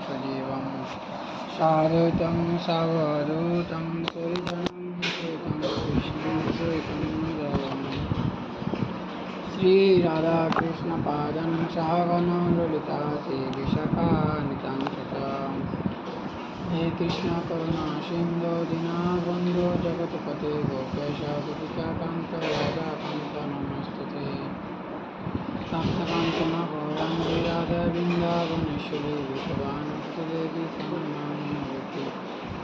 सजीवं साद्वैतं सावधूतं परिजनं सहितं कृष्णं द्वैतं नमामि। श्रीराधाकृष्णपादं सहगणं ललिता श्रीविशाखान्वितांश्च हे कृष्ण करुणा सिन्धो दीनबन्धो जगत्पते गोपेश गोपिकान्त राधाकान्त नमस्तुते। तप्तकाञ्चन गौराङ्गी राधा वृन्दावनेश्वरी विश्वभानुदेवी तन्नामिति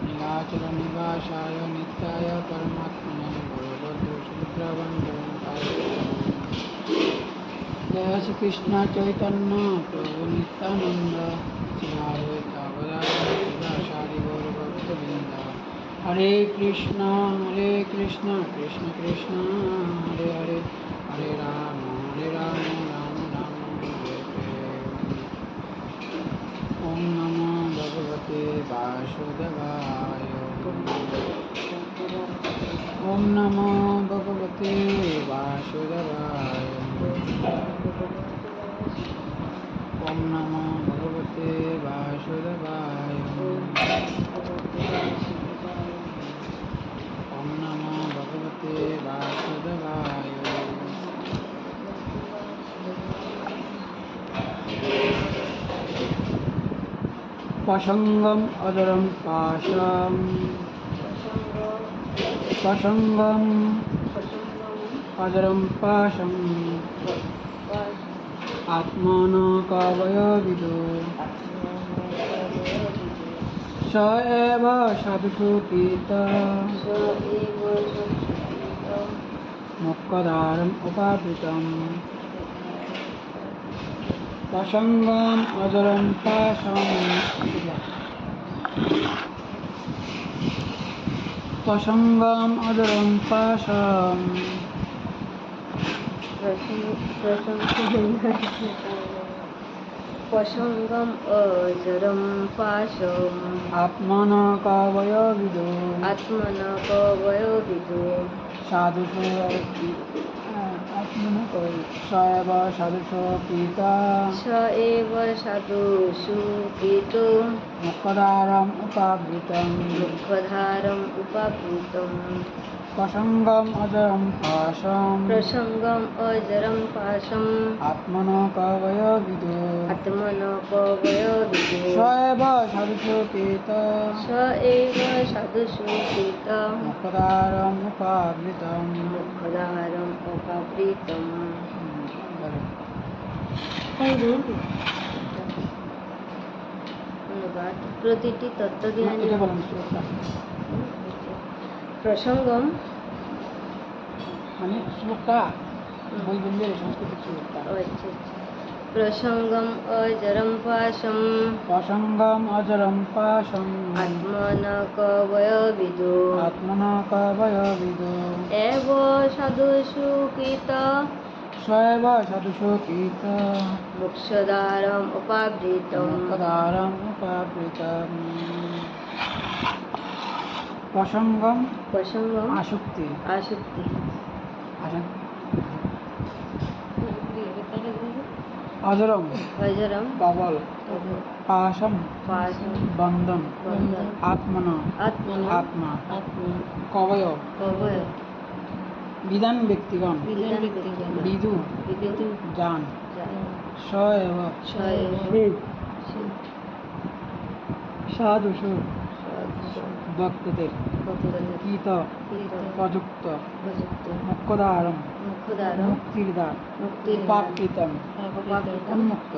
नीलाचल निवासाय नित्याय परमात्मने बलभद्र सुभद्रवन्दनाय जय श्री कृष्ण चैतन्य प्रभु नित्यानंद श्री अद्वैत गदाधर श्रीवासादि गौरभक्तवृंद हरे कृष्ण कृष्ण कृष्ण हरे हरे हरे राम राम राम हरे हरे। ओम नमो भगवते वासुदेवाय ओम नमो भगवते वासुदेवाय ओम नमो भगवते वासुदेवाय ओम नमो भगवते वासुदेवाय। पशंगम अजरम पाशम पशंगम अजरम पाशम आत्मन कवयविदो स एव साधुसुखित मुक्तधारम् उपावृतम् पशंगम अजरम पाशम पशंगम अजरम पाशम पशंगम अजरम पाशम आत्मन कवयविदो आत्मन कवयविदो साधुषु आत्मन स एव साधुसुखिता स एव साधुसुखितो मुक्तधारम् उपावृतम् प्रसंगम अजरम पाशम प्रसंगम अजरम पाशम आत्मनो कवयविदो स एव साधुसुखित मुक्तधारम् उपावृतम् প্রতিটি তত্ত্বজ্ঞানী প্রসঙ্গম মানে শ্লোকটা বই বললে সংস্কৃত শ্লোকটা প্রসঙ্গম অজরম পাশম প্রসঙ্গম অজরম পাশম আত্মন কবয়বিদো এব সাধুসুখিত স্বয়ং সাধুসুখীত মোক্ষদারম উপাবৃতম প্রসঙ্গম আসক্তি অজরম প্রবল পাশম বন্ধন আত্মা কবয় বিধান ব্যক্তিগণ বিদু জান সাধুসু ভক্তদের কীত প্রযুক্ত মুখ্যধারম মুক্তির দ্বার উপাকৃতম উন্মুক্ত।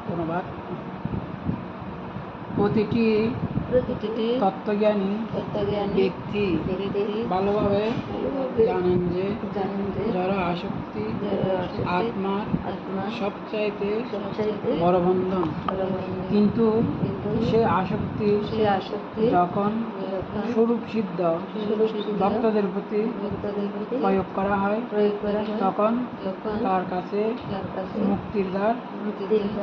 ধন্যবাদ। প্রতিটি তত্ত্বজ্ঞানী ব্যক্তি ভালোভাবে জানেন যে যারা আসক্তি আত্মার সবচাইতে বড় বন্ধন, কিন্তু সে আসক্তি যখন স্বরূপ সিদ্ধ ভক্তদের প্রতি প্রয়োগ করা হয় তখন তার কাছে মুক্তির দ্বার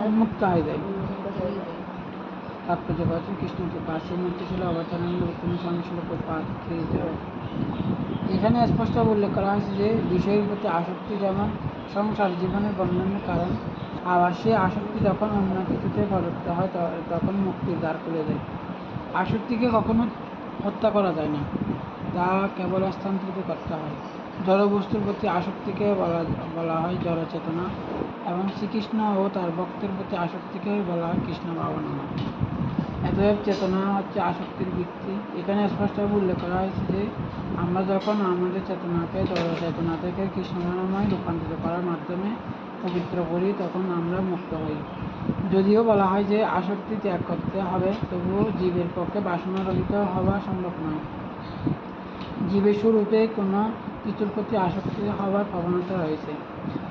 উন্মুক্ত হয়ে যায়। তাৎপর্য বলছেন কৃষ্ণকে পাশে মূর্তি ছিল অবতারানন্দ উত্তম স্বামী ছিল এখানে স্পষ্ট উল্লেখ করা হয়েছে যে বিষয়ের প্রতি আসক্তি যেমন সংসার জীবনের বন্ধনের কারণ, আবার সেই আসক্তি যখন অন্য কিছুতে প্রযুক্ত হয় তখন মুক্তির দ্বার খুলে যায়। আসক্তিকে কখনো হত্যা করা যায় না, তা কেবল স্থানান্তরিত করতে হয়। জড় বস্তুর প্রতি আসক্তিকে বলা হয় জড় চেতনা, এবং শ্রীকৃষ্ণ ও তার ভক্তের প্রতি আসক্তিকে বলা হয় কৃষ্ণ ভাবনা। অতএব চেতনা হচ্ছে আসক্তির ভিত্তি। এখানে স্পষ্টভাবে উল্লেখ করা হয়েছে যে আমরা যখন আমাদের চেতনাকে জড় চেতনা থেকে কৃষ্ণময় রূপান্তরিত করার মাধ্যমে পবিত্র করি, তখন আমরা মুক্ত হই। যদিও বলা হয় যে আসক্তি ত্যাগ করতে হবে, তবুও জীবের পক্ষে বাসনারহিত হওয়া সম্ভব নয়। জীবের স্বরূপে কোনো কিছুর প্রতি আসক্তি হওয়ার প্রবণতা রয়েছে।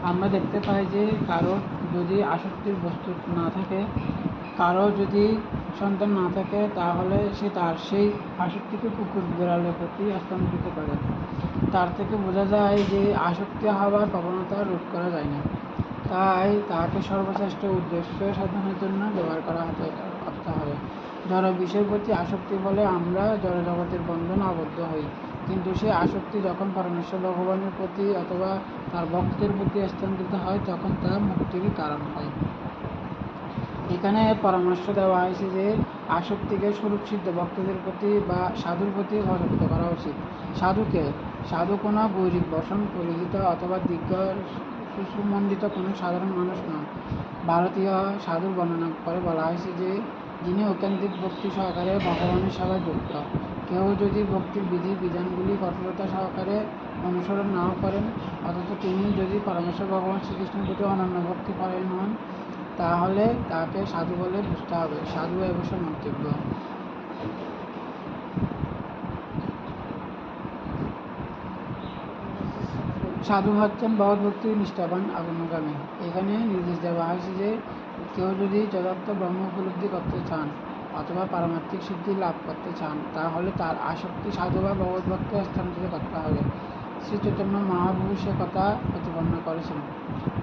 আমরা দেখতে পাই যে কারো যদি আসক্তির বস্তু না থাকে, কারো যদি সন্তান না থাকে, তাহলে সে তার সেই আসক্তিকে কুকুর বিড়ালের প্রতি হস্তান্তরিত করে। তার থেকে বোঝা যায় যে আসক্তি হওয়ার প্রবণতা রোধ করা যায় না, তাই তাকে সর্বশ্রেষ্ঠ উদ্দেশ্য সাধনের জন্য ব্যবহার করতে হবে। জড় বিষয়ের প্রতি আসক্তির ফলে আমরা জড় জগতের বন্ধনে আবদ্ধ হই, কিন্তু সেই আসক্তি যখন পরমেশ্বর ভগবানের প্রতি অথবা তার ভক্তের প্রতি স্থানান্তরিত হয়, তখন তা মুক্তির কারণ হয়। এখানে পরামর্শ দেওয়া হয়েছে যে আসক্তিকে স্বরূপ সিদ্ধ ভক্তদের প্রতি বা সাধুর প্রতি প্রযুক্ত করা উচিত। সাধু কোনো গৈরিক বসন পরিহিত অথবা দীর্ঘ সুমণ্ডিত কোনো সাধারণ মানুষ নন। ভারতীয় সাধুর বর্ণনা করে বলা হয়েছে যে যিনি ঐকান্তিক ভক্তি সহকারে ভগবানের সেবায় যুক্ত। কেউ যদি ভক্তির বিধি বিধানগুলি কঠোরতা সহকারে অনুসরণ নাও করেন, অথচ তিনি যদি পরমেশ্বর ভগবান শ্রীকৃষ্ণের প্রতি অনন্য ভক্তি পরায়ণ হন, তাহলে তাকে সাধু বলে বুঝতে হবে। সাধু অবশ্য মন্তব্য। সাধু হচ্ছেন ভগবত ভক্তির নিষ্ঠাবান আগমগামী। এখানে নির্দেশ দেওয়া হয়েছে যে কেউ যদি যথার্থ ব্রহ্ম উপলব্ধি করতে চান অথবা পারমার্থিক সিদ্ধি লাভ করতে চান, তাহলে তার আসক্তি সাধু বা ভগবত ভক্তে স্থানান্তরিত করতে হবে। শ্রী চৈতন্য মহাপ্রভু সে কথা প্রতিপন্ন করেছেন।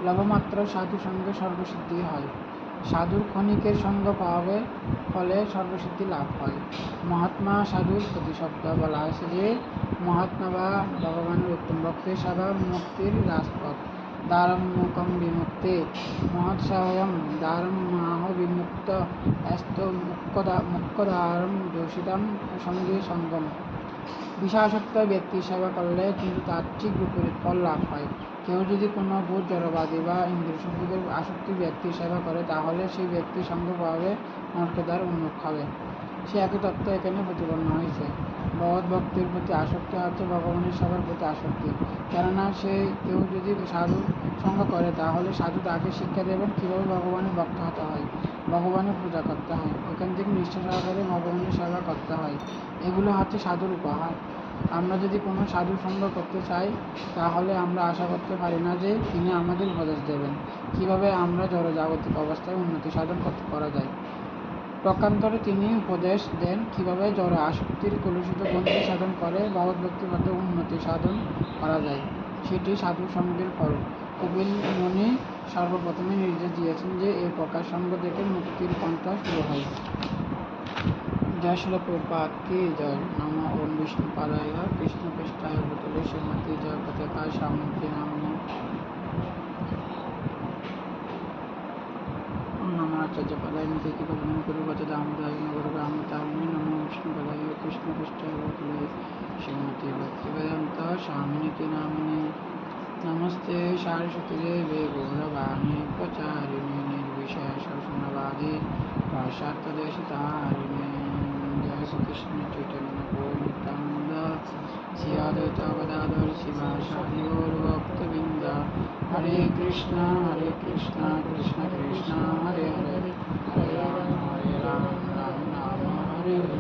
লবমাত্র সাধু সঙ্গে সর্বসিদ্ধি হয়। সাধুর ক্ষণিকের সঙ্গ পাওয়াবে ফলে সর্বসিদ্ধি লাভ হয়। মহাত্মা সাধুর প্রতিশব্দ বলা হয়েছে যে মহাত্মা বা ভগবানের উত্তম ভক্তের সেবা মুক্তির রাজপথ। দ্বারম মুখম বিমুক্তে মহৎসাহম দ্বারম মাহ বিমুক্ত এস্ত মুখ্যদ্বারম যোষিতাম সঙ্গে সঙ্গম। বিষয়াসক্ত ব্যক্তির সেবা করলে কিন্তু তার ঠিক বিপরীত ফল লাভ হয়। কেউ যদি কোনো ভূত জড়বাদী বা ইন্দ্রিয় সুখের আসক্তি ব্যক্তির সেবা করে, তাহলে সেই ব্যক্তির সঙ্গ পাবে নরকদ্বার উন্মুখ হবে। সে একই তত্ত্ব এখানে প্রতিপন্ন হয়েছে। ভগবত ভক্তির প্রতি আসক্তি হচ্ছে ভগবানের সেবার প্রতি আসক্তি। কেননা কেউ যদি সাধু সঙ্গ করে, তাহলে সাধু তাকে শিক্ষা দেবেন কীভাবে ভগবানের ভক্ত হতে হয়, ভগবানের পূজা করতে হয়, ওখান থেকে নিষ্ঠা সহকারে ভগবানের সেবা করতে হয়। এগুলো হচ্ছে সাধুর উপহার। আমরা যদি কোনো সাধু সঙ্গ করতে চাই, তাহলে আমরা আশা করতে পারি না যে তিনি আমাদের উপদেশ দেবেন কীভাবে আমরা জড়জাগতিক অবস্থায় উন্নতি সাধন করা যায়। পক্ষান্তরে তিনি উপদেশ দেন কীভাবে জড় আসক্তির কলুষিত গ্রন্থি সাধন করে ভগবত ভক্তির মধ্যে উন্নতি সাধন করা যায়। সেটি সাধু সঙ্গের ফল। কপিল মুনি সর্বপ্রথমে নির্দেশ দিয়েছেন যে এই প্রকার সঙ্গ থেকে মুক্তির পন্থা শুরু হয়। জয় শিল প্রভুপাদ কি জয়। নম ওম বিষ্ণু পাদায় কৃষ্ণ পৃষ্ঠায় ভূতলে শ্রীমতী জয় পতাকা স্বামী নামিনী। নম আচার্য পদায় নীতি কি ভগবান গুরুবত দামোদয় নগর গ্রাম তারিণী। নম বিষ্ণু পদায় কৃষ্ণ পৃষ্ঠায় ভূতলে শ্রীমতী ভক্তি বেদান্ত স্বামিনীতি নামিনী। নমস্তে সারস্বতী দেবে গৌরবাণী প্রচারিণী নির্বিশেষ শূন্যবাদী পাশ্চাত্যদেশতারিণী। জয় শ্রীকৃষ্ণ চৈতন্য প্রভু নিত্যানন্দ শ্রী অদ্বৈত গদাধর শিবাসাদি গৌরভক্তবৃন্দ। হরে কৃষ্ণ কৃষ্ণ কৃষ্ণ হরে হরে, হরে রাম রাম রাম হরে হরে।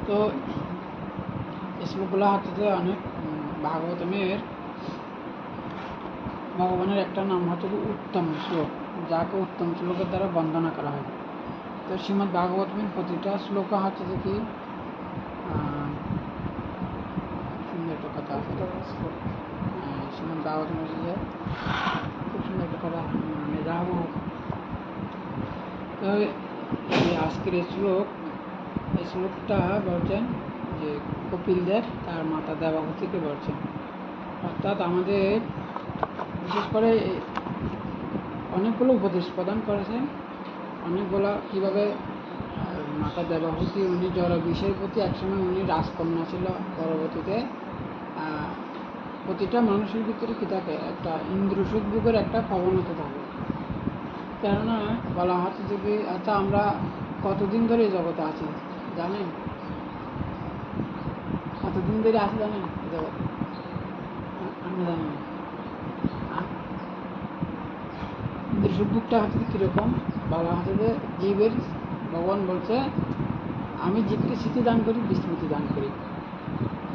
তো শ্লোকগুলো হচ্ছে অনেক ভাগবতমের ভগবানের একটা নাম হচ্ছে উত্তম শ্লোক, যাকে উত্তম শ্লোকের দ্বারা বন্দনা করা হয়। তো শ্রীমদ্ ভাগবতমের প্রতিটা শ্লোক হচ্ছে যে কি সুন্দর একটা কথা আছে। শ্রীমদ্ ভাগবতমের যে খুব সুন্দর একটা কথা যাবো। তো আজকের শ্লোক এই শ্লোকটা বলছেন যে কপিল দেব তার মাতা দেবাহুতিকে বলছেন। অর্থাৎ আমাদের বিশেষ করে অনেকগুলো উপদেশ প্রদান করেছেন, অনেকগুলো কীভাবে মাতা দেবাহুতি উনি জড় বিষয়ের প্রতি একসময় উনি রাজকন্যা ছিল, পরবর্তীতে প্রতিটা মানুষের ভিতরে কি থাকে, একটা ইন্দ্রসুখ ভোগের একটা প্রবণতা থাকে। কেননা বলা হচ্ছে যে কি, আচ্ছা আমরা কতদিন ধরে এই জগতে আছি জানেন? কতদিন ধরে আছি জানেন এই জগতে? আমি জানি না। ইন্দ্রসুখ ভোগটা হচ্ছে কীরকম, বলা হচ্ছে যে জীবের, ভগবান বলছে আমি জীবকে স্মৃতি দান করি, বিস্মৃতি দান করি।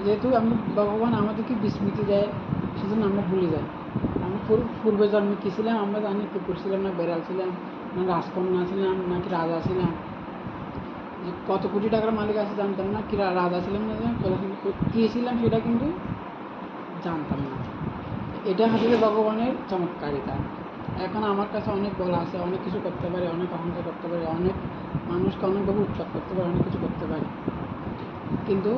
যেহেতু আমি ভগবান আমাদেরকে বিস্মৃতি দেয়, সেজন্য আমরা ভুলে যাই। আমি পূর্বে জন্মে কী ছিলাম আমরা জানি, কুকুর ছিলাম না বেড়াল ছিলাম না রাজকন্যা ছিলাম নাকি রাজা ছিলাম, যে কত কোটি টাকার মালিক আছে জানতাম না, কি রাজা ছিলাম না, কী ছিলাম সেটা কিন্তু জানতাম না। এটা হচ্ছে ভগবানের চমৎকারিতা। এখন আমার কাছে অনেক বলা আছে, অনেক কিছু করতে পারে, অনেক অহংকার করতে পারে, অনেক মানুষকে অনেকভাবে উৎপাদ করতে পারে, অনেক কিছু করতে পারে, কিন্তু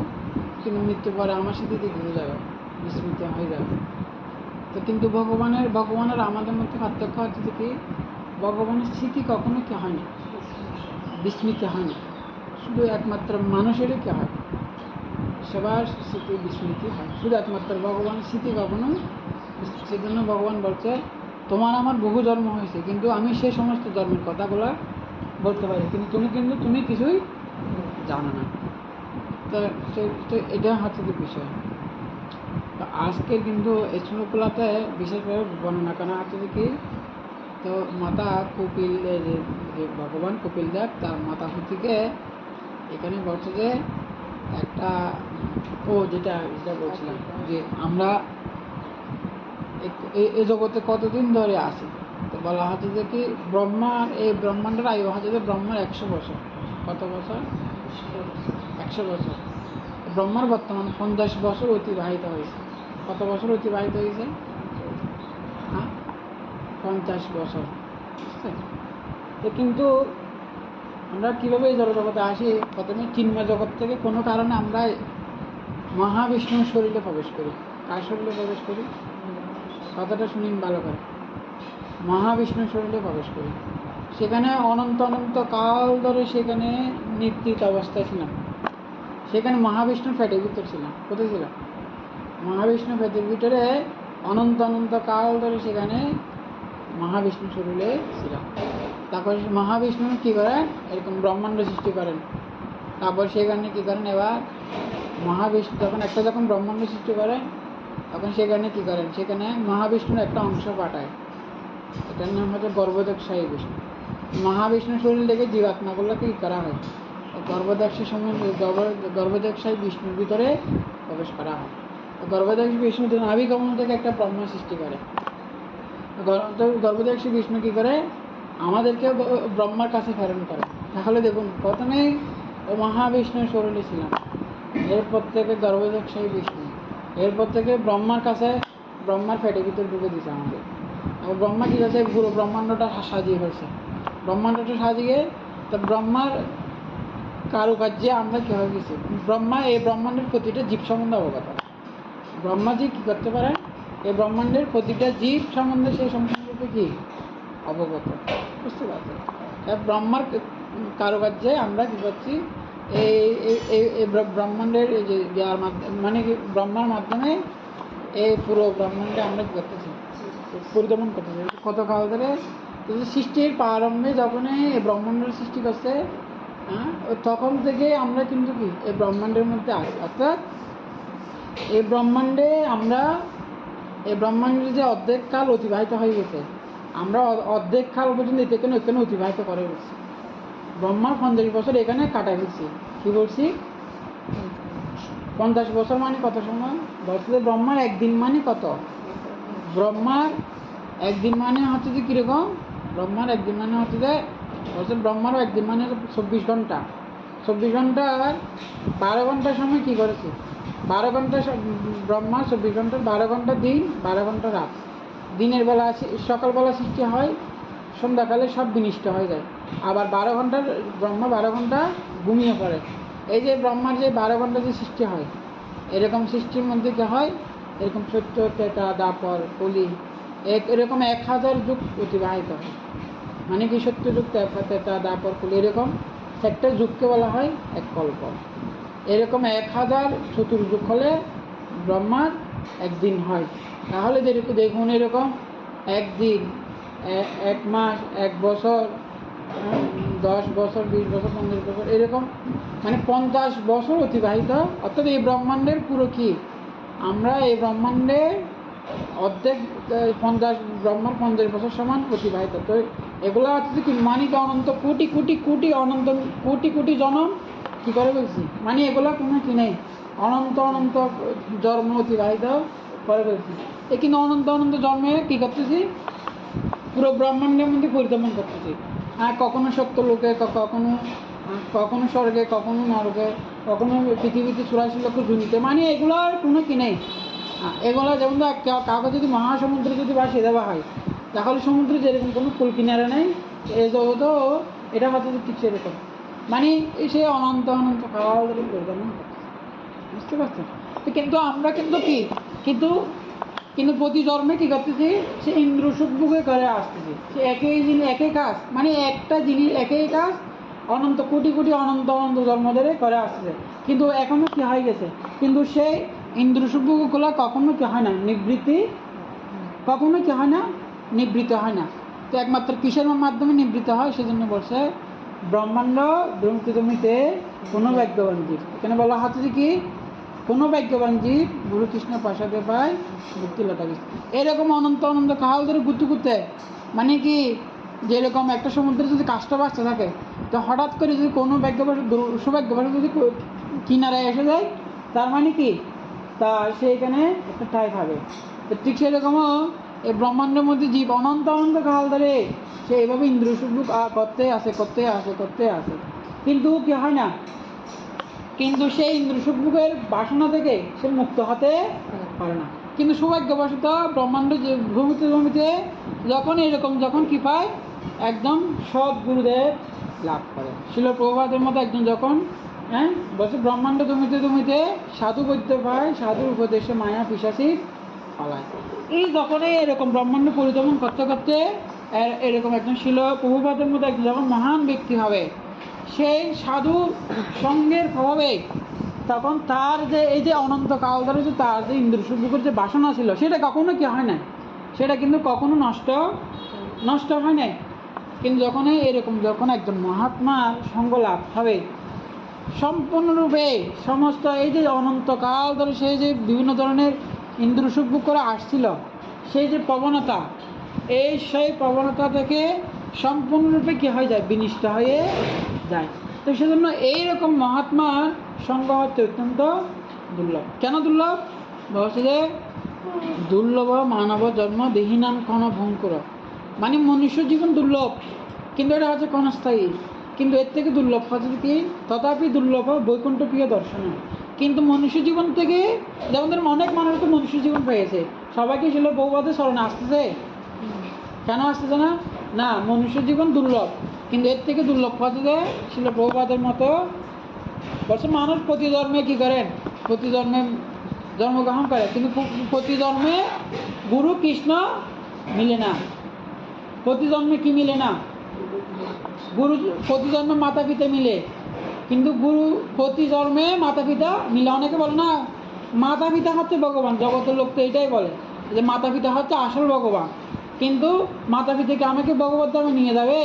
কিন্তু মৃত্যুর পরে আমার স্মৃতি ভুলে যাবে, বিস্মৃতি হয়ে যাবে। তো কিন্তু ভগবানের আমাদের মধ্যে পার্থক্য হচ্ছে যে কি, ভগবানের স্মৃতি কখনো কি হয় না, বিস্মৃতি হয় না, শুধু একমাত্র মানুষেরই কি হয়, সবার স্মৃতি বিস্মৃতি হয়, শুধু একমাত্র ভগবানের স্মৃতি কখনো। সেজন্য ভগবান বলছে তোমার আমার বহু জন্ম হয়েছে, কিন্তু আমি সে সমস্ত জন্মের কথাগুলো বলতে পারি, কিন্তু তুমি কিছুই জানো না। তো এটা হচ্ছে যে বিষয়। তো আজকে কিন্তু এই শ্লোকগুলোতে বিশেষভাবে বর্ণনা করা হচ্ছে যে কি, তো মাতা কপিল, যে ভগবান কপিল দেব তার মাতা হুতিকে এখানে বলছে যে একটা, যেটা বলছিলাম যে আমরা এই জগতে কতদিন ধরে আছি। তো বলা হচ্ছে যে কি, ব্রহ্মার এই ব্রহ্মাণ্ডের আয়ু হচ্ছে যে ব্রহ্মার 100 বছর। কত বছর? 100 বছর। ব্রহ্মার বর্তমান 50 বছর অতিবাহিত হয়েছে। কত বছর অতিবাহিত হয়েছে? 50 বছর। তো কিন্তু আমরা কীভাবে এই জড়জগতে আসি, প্রথমে চিন্ময় জগৎ থেকে কোনো কারণে আমরা মহাবিষ্ণুর শরীরে প্রবেশ করি। কার শরীরে প্রবেশ করি? কথাটা শুনিন ভালো করে। মহাবিষ্ণুর শরীরে প্রবেশ করি, সেখানে অনন্ত কাল ধরে সেখানে নিদ্রিত অবস্থায় ছিলাম। সেখানে মহাবিষ্ণুর পেটের ভিতর ছিলাম। কোথায় ছিলাম? মহাবিষ্ণু পেটের ভিতরে অনন্ত কাল ধরে সেখানে মহাবিষ্ণু শরীরে ছিলাম। তারপর মহাবিষ্ণু কী করেন, এরকম ব্রহ্মাণ্ড সৃষ্টি করেন। তারপর সেখানে কী করেন, এবার মহাবিষ্ণু যখন ব্রহ্মাণ্ড সৃষ্টি করেন, তখন সেখানে কী করেন, সেখানে মহাবিষ্ণুর একটা অংশ পাঠায়, এটার নাম হচ্ছে গর্ভদক্ষায়ী বিষ্ণু। মহাবিষ্ণুর শরীর থেকে জীবাত্মাগুলোকে কী করা হয়, গর্ভদক্ষায়ী বিষ্ণুর ভিতরে প্রবেশ করা হয়। গর্ভদক্ষ বিষ্ণু নাভি কমল থেকে একটা ব্রহ্মা সৃষ্টি করে। গর্ভদক্ষ বিষ্ণু কী করে, আমাদেরকে ব্রহ্মার কাছে প্রেরণ করে। তাহলে দেখুন, প্রথমেই ও মহাবিষ্ণুর শরীরে ছিলাম, এরপর থেকে গর্ভদক্ষায়ী বিষ্ণু, এরপর থেকে ব্রহ্মার কাছে, ব্রহ্মার পেটের ভিতরে ঢুকে দিয়েছে আমাদের। আর ব্রহ্মা কী আছে, পুরো ব্রহ্মাণ্ডটা সাজিয়ে ফেলছে। ব্রহ্মাণ্ডটা সাজিয়ে, তো ব্রহ্মার কারুকার্যে আমরা কী হয়ে গেছি, ব্রহ্মা এই ব্রহ্মাণ্ডের প্রতিটা জীব সম্বন্ধে অবগত। ব্রহ্মাজি কী করতে পারেন, এই ব্রহ্মাণ্ডের প্রতিটা জীব সম্বন্ধে সেই সম্বন্ধে কি অবগত, বুঝতে পারছেন? ব্রহ্মার কারুকার্যে আমরা কী করছি, এই ব্রহ্মাণ্ডের এই যে মানে কি ব্রহ্মার মাধ্যমে এই পুরো ব্রহ্মাণ্ডে আমরা কী করতেছি, পরিদমন করতেছি। কত কাল ধরে সৃষ্টির প্রারম্ভে যখনই এই ব্রহ্মাণ্ডের সৃষ্টি করছে, তখন থেকে আমরা কিন্তু কি এই ব্রহ্মাণ্ডের মধ্যে আছি। অর্থাৎ এই ব্রহ্মাণ্ডের যে অর্ধেক কাল অতিবাহিত হয়ে গেছে, আমরা অর্ধেক কাল পর্যন্ত এখানে অতিবাহিত করে গেছি। ব্রহ্মার 50 বছর এখানে কাটা গেছি। কী বলছি? 50 বছর মানে কত সময় বলছে? ব্রহ্মার একদিন মানে কত? ব্রহ্মার একদিন মানে হচ্ছে যে কীরকম, ব্রহ্মার একদিন মানে হচ্ছে যে বলছে ব্রহ্মারও একদিন মানে 24 ঘন্টা। 24 ঘন্টার 12 ঘন্টার সময় কী করেছে, 12 ঘন্টা ব্রহ্মা, 24 ঘন্টার 12 ঘন্টা দিন, 12 ঘন্টা রাত। দিনের বেলা সকালবেলা সৃষ্টি হয়, সন্ধ্যাকালে সব বিনষ্ট হয়ে যায়। আবার 12 ঘন্টার ব্রহ্মা 12 ঘন্টা ঘুমিয়ে পড়ে, এই যে ব্রহ্মার যে 12 ঘন্টা যে সৃষ্টি হয়, এরকম সৃষ্টির মধ্যে কি হয়, এরকম সত্য, ত্রেতা, দ্বাপর, কলি, এরকম 1000 যুগ অতিবাহিত হয়। মানে কি, সত্য যুগ, ত্রেতা, দ্বাপর, কলি, এরকম একটা যুগকে বলা হয় এক কল্প। এরকম 1000 চতুর্যুগ হলে ব্রহ্মার একদিন হয়। তাহলে দেখুন, এরকম একদিন, এক মাস, এক বছর, 10 বছর, 20 বছর, 15 বছর, এরকম মানে 50 বছর অতিবাহিত। অর্থাৎ এই ব্রহ্মাণ্ডের পুরো কি, আমরা এই ব্রহ্মাণ্ডে অর্ধেক, 50 ব্রহ্মার 50 বছর সমান অতিবাহিত। তো এগুলো হচ্ছে কি, মানে কি অনন্ত কোটি কোটি কোটি, অনন্ত কোটি কোটি জনম কী করে বলছি, মানে এগুলো কোনো কি নেই, অনন্ত অনন্ত জন্ম অতিবাহিত করে ফেলছি। এ কিন্তু অনন্ত অনন্ত জন্মে কী করতেছি, পুরো ব্রহ্মাণ্ডের মধ্যে পরিভ্রমণ করতেছি। হ্যাঁ, কখনো সত্য লোকে, কখনো স্বর্গে, কখনো নরকে, কখনো পৃথিবীতে 84 লক্ষ জুনিতে, মানে এগুলোর কোনো কি নেই। এগুলো যেমন কাউকে যদি মহাসমুদ্রে যদি ভাসিয়ে দেওয়া হয়, তাহলে সমুদ্রে যেরকম কোনো কুল কিনারে নেই, এই জগৎও এটা হয়তো ঠিক সেরকম, মানে সে অনন্ত অনন্ত কাল ধরে পরিভ্রমণ করতেছে। বুঝতে পারছেন? কিন্তু আমরা কিন্তু কি, কিন্তু কিন্তু প্রতি জন্মে কী করতেছি, সে ইন্দ্র সুখভোগে করে আসতেছি। সে একই জিনিস, একই কাজ, মানে একটা জিনিস, একই কাজ অনন্ত কোটি কোটি অনন্ত অনন্ত জন্ম ধরে করে আসতেছে। কিন্তু এখনও কী হয়ে গেছে, কিন্তু সেই ইন্দ্র সুখভোগগুলো কখনো কী হয় না, নিবৃত্তি, কখনো কী হয় না, নিবৃত্ত হয় না। তো একমাত্র কিসের মাধ্যমে নিবৃত্ত হয়, সেজন্য বলছে ব্রহ্মাণ্ড ব্রহ্মতিতে কোনো ভাগ্যবান জীব। এখানে বলা হচ্ছে যে কি, কোনো ভাগ্যবান জীব গুরু কৃষ্ণ প্রসাদে পায় মুক্তি লতা গেছে। এরকম অনন্ত অনন্ত কাল ধরে ঘুরতে ঘুরতে, মানে কি, যেরকম একটা সমুদ্রে যদি কাজটা বাঁচতে থাকে, তো হঠাৎ করে যদি কোনো ভাগ্যবশত, সৌভাগ্যবশত যদি কিনারায় এসে যায়, তার মানে কি, তা সে এখানে একটা ঠাই পাবে। তো ঠিক সেরকমও এই ব্রহ্মাণ্ডের মধ্যে জীব অনন্ত অনন্ত কাল ধরে সে এইভাবে ইন্দ্রসুখ করতে আসে, কিন্তু কি হয় না, কিন্তু সেই ইন্দ্রসুখের বাসনা থেকে সে মুক্ত হতে পারে না। কিন্তু সৌভাগ্যবশত ব্রহ্মাণ্ড যে ভূমিতে যখন এরকম, যখন কি পায়, একদম সৎ গুরুদেব লাভ করে। শিল প্রভুপাদের মতো একজন যখন, বলছে ব্রহ্মাণ্ড জমিতে সাধু বৈদ্য পায়, সাধুর উপদেশে মায়া পিশাচি পালায়। এই যখনই এরকম ব্রহ্মাণ্ড পরিভ্রমণ করতে করতে এরকম একজন শিল প্রভুপাদের মতো একজন যখন মহান ব্যক্তি হবে, সেই সাধু সঙ্গের প্রভাবে তখন তার যে এই যে অনন্তকাল ধরে যে তার যে ইন্দ্রসুখের যে বাসনা ছিল, সেটা কখনো কি হয় না, সেটা কিন্তু কখনো নষ্ট হয় না। কিন্তু যখন একজন মহাত্মার সঙ্গ লাভ হবে, সম্পূর্ণরূপে সমস্ত এই যে অনন্তকাল ধরে সেই যে বিভিন্ন ধরনের ইন্দ্রসুখ করে আসছিল, সেই যে প্রবণতা, সেই প্রবণতা থেকে সম্পূর্ণরূপে কী হয়ে যায়, বিনিষ্ট হয়ে যায়। তো সেজন্য এইরকম মহাত্মার সঙ্গ হচ্ছে অত্যন্ত দুর্লভ। কেন দুর্লভ বলছে যে, দুর্লভ মানব জন্ম দেহিনাম ক্ষণ ভঙ্কুর, মানে মনুষ্য জীবন দুর্লভ, কিন্তু এটা হচ্ছে ক্ষণস্থায়ী। কিন্তু এর থেকে দুর্লভ হচ্ছে কি, তথাপি দুর্লভ বৈকুণ্ঠ প্রিয় দর্শন। কিন্তু মনুষ্য জীবন থেকে, যেমন অনেক মানুষ তো মনুষ্য জীবন পেয়েছে, সবাইকে ছিল বহুবাদের স্মরণে আসতেছে, কেন আসতেছে না, না মনুষ্য জীবন দুর্লভ, কিন্তু এর থেকে দুর্লভ হচ্ছে ছিল বহুবাদের মতো বলছে মানুষ প্রতি জন্মে কী করেন, প্রতি জন্মে জন্মগ্রহণ করে, কিন্তু প্রতি জন্মে গুরু কৃষ্ণ মিলে না। প্রতি জন্মে কি মিলে না, গুরু প্রতি জন্মে মাতা পিতা মিলে, কিন্তু গুরু প্রতি জন্মে মাতা পিতা মিলে। অনেকে বলে না মাতা পিতা হচ্ছে ভগবান, জগতের লোক তো এটাই বলে যে মাতা পিতা হচ্ছে আসল ভগবান, কিন্তু মাতা পিতাকে আমাকে ভগবত ধামে নিয়ে যাবে,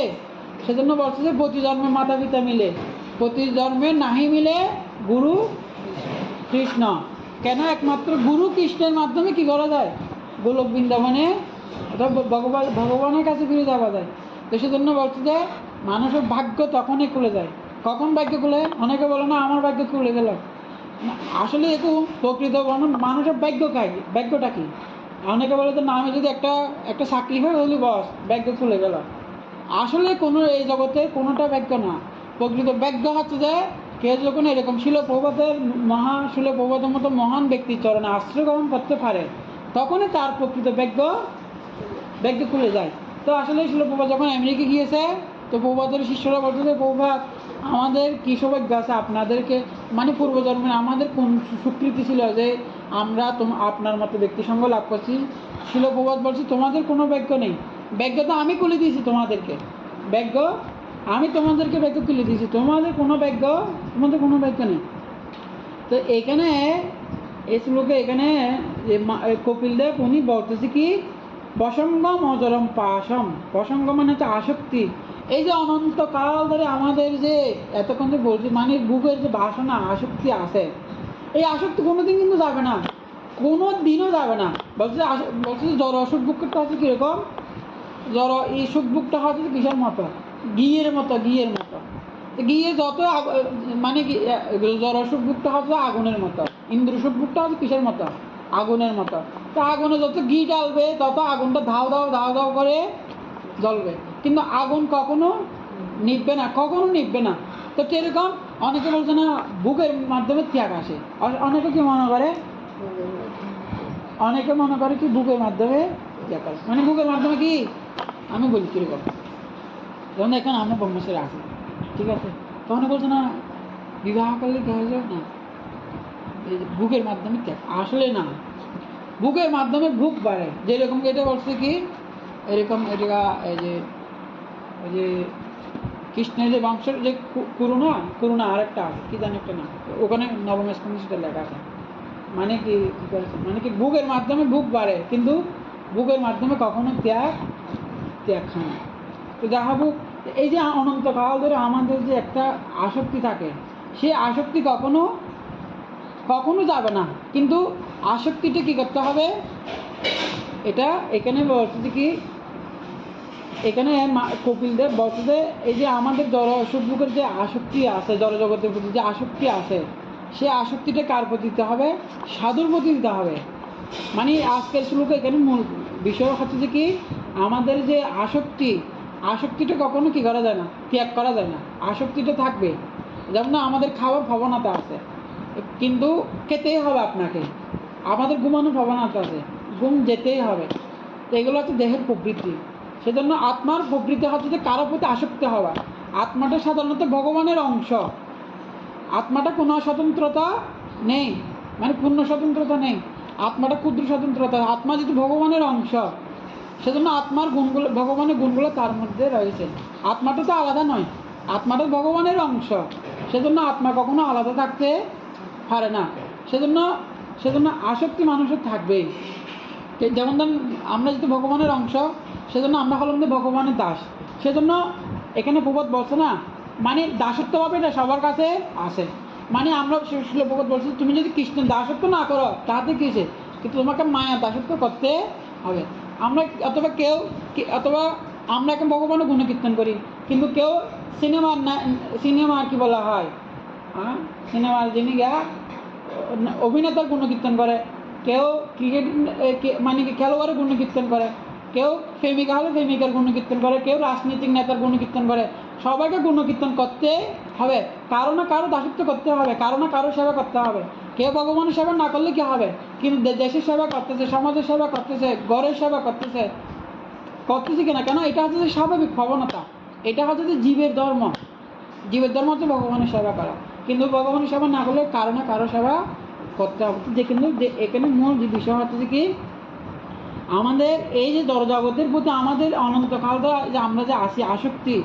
সেজন্য বলছে যে প্রতি জন্মে মাতা পিতা মিলে, প্রতি জন্মে নাহি মিলে গুরু কৃষ্ণ। কেন, একমাত্র গুরু কৃষ্ণের মাধ্যমে কি করা যায়, গোলক বৃন্দাবনে অর্থাৎ ভগবানের কাছে ফিরে যাওয়া যায়। তো সেজন্য বলছে যে মানুষের ভাগ্য তখনই খুলে যায়। কখন ভাগ্য খুলে, অনেকে বলে না আমার ভাগ্য খুলে গেল, আসলে একটু প্রকৃত মানুষের ভাগ্যটা কি। অনেকে বলে যে না আমি যদি একটা চাকরি হয় হলি বস, ভাগ্য খুলে গেল। আসলে কোনো এই জগতে কোনোটা ভাগ্য না, প্রকৃত ভাগ্য হচ্ছে যে কে যখন এরকম শিল প্রভুপাদের মতো মহান ব্যক্তির চরণে আশ্রয় গ্রহণ করতে পারে, তখনই তার প্রকৃত ভাগ্য খুলে যায়। তো আসলে শিল প্রভুপাদ যখন আমেরিকা গিয়েছে, তো প্রভুপাদের শিষ্যরা বলছে যে প্রভুপাদ আমাদের কি সৌভাগ্য আছে আপনাদেরকে, মানে পূর্বজন্মে আমাদের কোন স্বীকৃতি ছিল যে আমরা আপনার মতো ব্যক্তি সঙ্গ লাভ করছি। শিলপ্রপাত বলছি তোমাদের কোনো ভাগ্য নেই, ভাগ্য তো আমি খুলে দিয়েছি তোমাদেরকে, ভাগ্য আমি তোমাদেরকে ভাগ্য তুলে দিয়েছি, তোমাদের কোনো ভাগ্য নেই। তো এখানে এই শ্লোকে এখানে কপিল দেব উনি বলতেছে কি, প্রসঙ্গম অজরম পাশম, প্রসঙ্গ মানে হচ্ছে আসক্তি। এই যে অনন্তকাল ধরে আমাদের যে এতক্ষণ যে বলছি, মানে বুকের যে বাসনা আসক্তি আছে, এই আসক্তি কোনোদিন কিন্তু যাবে না, কোনো দিনও যাবে না। বলছে যে জ্বর অসুখ বুকটা হচ্ছে কীরকম, জ্বর এই সুখ বুকটা হচ্ছে কিসের মতো, ঘিয়ের মতো। ঘিয়ে যত মানে কি জ্বর অসুখ বুকটা হচ্ছে আগুনের মতো, ইন্দ্র সুখ বুকটা হচ্ছে কিসের মতো, আগুনের মতো। তো আগুনে যত ঘি ডালবে তত আগুনটা ধাও ধাও করে জ্বলবে, কিন্তু আগুন কখনো নিভবে না। তো সেরকম অনেকে বলছে না বুকের মাধ্যমে ত্যাগ আসে, অনেকে কি মনে করে, কি বুকের মাধ্যমে ত্যাগ আসে, মানে বুকের মাধ্যমে কি, আমি বলি কিরকম, যেমন এখন আমরা ব্রহ্মচারী আছি, ঠিক আছে, তখন বলছে না বিবাহ করলে কি হয়ে যাবে না, এই যে বুকের মাধ্যমে ত্যাগ, আসলে না, বুকের মাধ্যমে ভুক বাড়ে, যেরকম এটা বলছে কি এরকম, এটা এই যে কৃষ্ণের যে বংশের যে করুণা আরেকটা আছে কি জানি একটা না, ওখানে নবম স্কন্ধে সেটা লেখা আছে, মানে কি করেছে, মানে কি বুকের মাধ্যমে ভুক বাড়ে, কিন্তু বুকের মাধ্যমে কখনো ত্যাগ খায় না। তো যাহা হোক, এই যে অনন্তকাল ধরে আমাদের যে একটা আসক্তি থাকে, সেই আসক্তি কখনো যাবে না, কিন্তু আসক্তিটা কি করতে হবে, এটা এখানে বলছে কি, এখানে কপিল দেব বলছে যে এই যে আমাদের জড় অসুখ বুকের যে আসক্তি আছে, জড় জগতের প্রতি যে আসক্তি আছে, সে আসক্তিটা কার প্রতি দিতে হবে, সাধুর প্রতি দিতে হবে। মানে আজকের শ্লোকে এখানে মূল বিষয় হচ্ছে যে কি, আমাদের যে আসক্তিটা কখনো কি করা যায় না, ত্যাগ করা যায় না, আসক্তিটা থাকবে। যেমন না আমাদের খাওয়ার প্রবণতা আছে, কিন্তু খেতেই হবে আপনাকে, আমাদের ঘুমানোর প্রবণতা আছে, ঘুম যেতেই হবে। তো এগুলো হচ্ছে দেহের প্রবৃত্তি। সেজন্য আত্মার প্রবৃত্তি হচ্ছে যে কারো প্রতি আসক্ত হওয়া। আত্মাটা সাধারণত ভগবানের অংশ, আত্মাটা কোনো স্বতন্ত্রতা নেই, মানে পূর্ণ স্বতন্ত্রতা নেই, আত্মাটা ক্ষুদ্র স্বতন্ত্রতা। আত্মা যেহেতু ভগবানের অংশ, সেজন্য আত্মার গুণগুলো, ভগবানের গুণগুলো তার মধ্যে রয়েছে। আত্মাটা তো আলাদা নয়, আত্মাটা ভগবানের অংশ, সেজন্য আত্মা কখনো আলাদা থাকতে পারে না। সেজন্য আসক্তি মানুষের থাকবেই। যেমন ধরুন আমরা যেহেতু ভগবানের অংশ, সেজন্য আমরা হলাম যে ভগবানের দাস। সেজন্য এখানে প্রবাদ বলছে না, মানে দাসত্বভাবে এটা সবার কাছে আসে। মানে আমরা প্রবাদ বলছি তুমি যদি কৃষ্ণের দাসত্ব না করো তাতে কিসে, কিন্তু তোমাকে মায়া দাসত্ব করতে হবে। আমরা অথবা আমরা এখন ভগবানের গুণকীর্তন করি, কিন্তু কেউ সিনেমার কি বলা হয়, সিনেমার যিনি অভিনেতার গুণকীর্তন করে, কেউ ক্রিকেট মানে কি খেলোয়াড়ের গুণকীর্তন করে, কেউ প্রেমিকা হলে প্রেমিকার গুণকীর্তন করে, কেউ রাজনৈতিক নেতার গুণকীর্তন করে। সবাইকে গুণকীর্তন করতে হবে, কারো না কারো দাসত্ব করতে হবে, কারো না কারো সেবা করতে হবে। কেউ ভগবানের সেবা না করলে কি হবে, কিন্তু দেশের সেবা করতেছে, সমাজের সেবা করতেছে, ঘরের সেবা করতেছে কিনা, কেন এটা হচ্ছে যে স্বাভাবিক প্রবণতা, এটা হচ্ছে যে জীবের ধর্ম হচ্ছে ভগবানের সেবা করা। কিন্তু ভগবানের সেবা না করলে কারো না কারো সেবা করতে হবে। যে কিন্তু এখানে মূল যে বিষয় হচ্ছে যে কি, আমাদের এই যে জড়জগতের প্রতি আমাদের অনন্তকাল যে আমরা যে আসক্তি,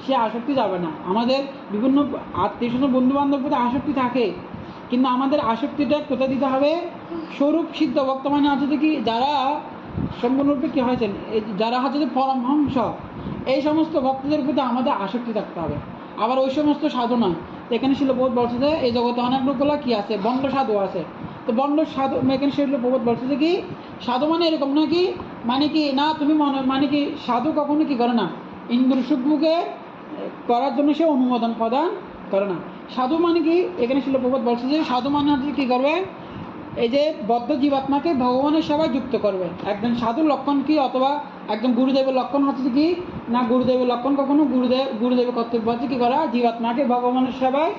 সে আসক্তি যাবে না। আমাদের বিভিন্ন আত্মীয় স্বজন বন্ধু বান্ধবের প্রতি আসক্তি থাকে, কিন্তু আমাদের আসক্তিটা কোথায় দিতে হবে, স্বরূপ সিদ্ধ ভক্ত মানে হচ্ছে যে কি, যারা সম্পূর্ণরূপে কী হয়েছেন, যারা হচ্ছে যে পরমহংস, এই সমস্ত ভক্তদের প্রতি আমাদের আসক্তি থাকতে হবে। আবার ওই সমস্ত সাধু নয়। এখানে শিলপ্রভুপাদ বলছে যে এই জগতে অনেক লোকগুলো কী আছে, বন্ড সাধু আছে। তো বন্ড সাধু এখানে শিলপ্রভুপাদ বলছে যে কি, সাধু মানে এরকম না কি, মানে কি না তুমি মানে কি সাধু কখনো কি করে না, ইন্দ্র সুখমুখে করার জন্য সে অনুমোদন প্রদান করে না। সাধু মানে কি, এখানে শিলপ্রভুপাদ বলছে যে সাধু মানে হচ্ছে কী করবে, এই যে বদ্ধ জীবাত্মাকে ভগবানের সেবায় যুক্ত করবে। একজন সাধুর লক্ষণ কি, অথবা একজন গুরুদেবের লক্ষণ হচ্ছে কি না, গুরুদেবের লক্ষণ কখনো গুরুদেবের কর্তব্য হচ্ছে কী করা, জীবাত্মাকে ভগবানের সেবায়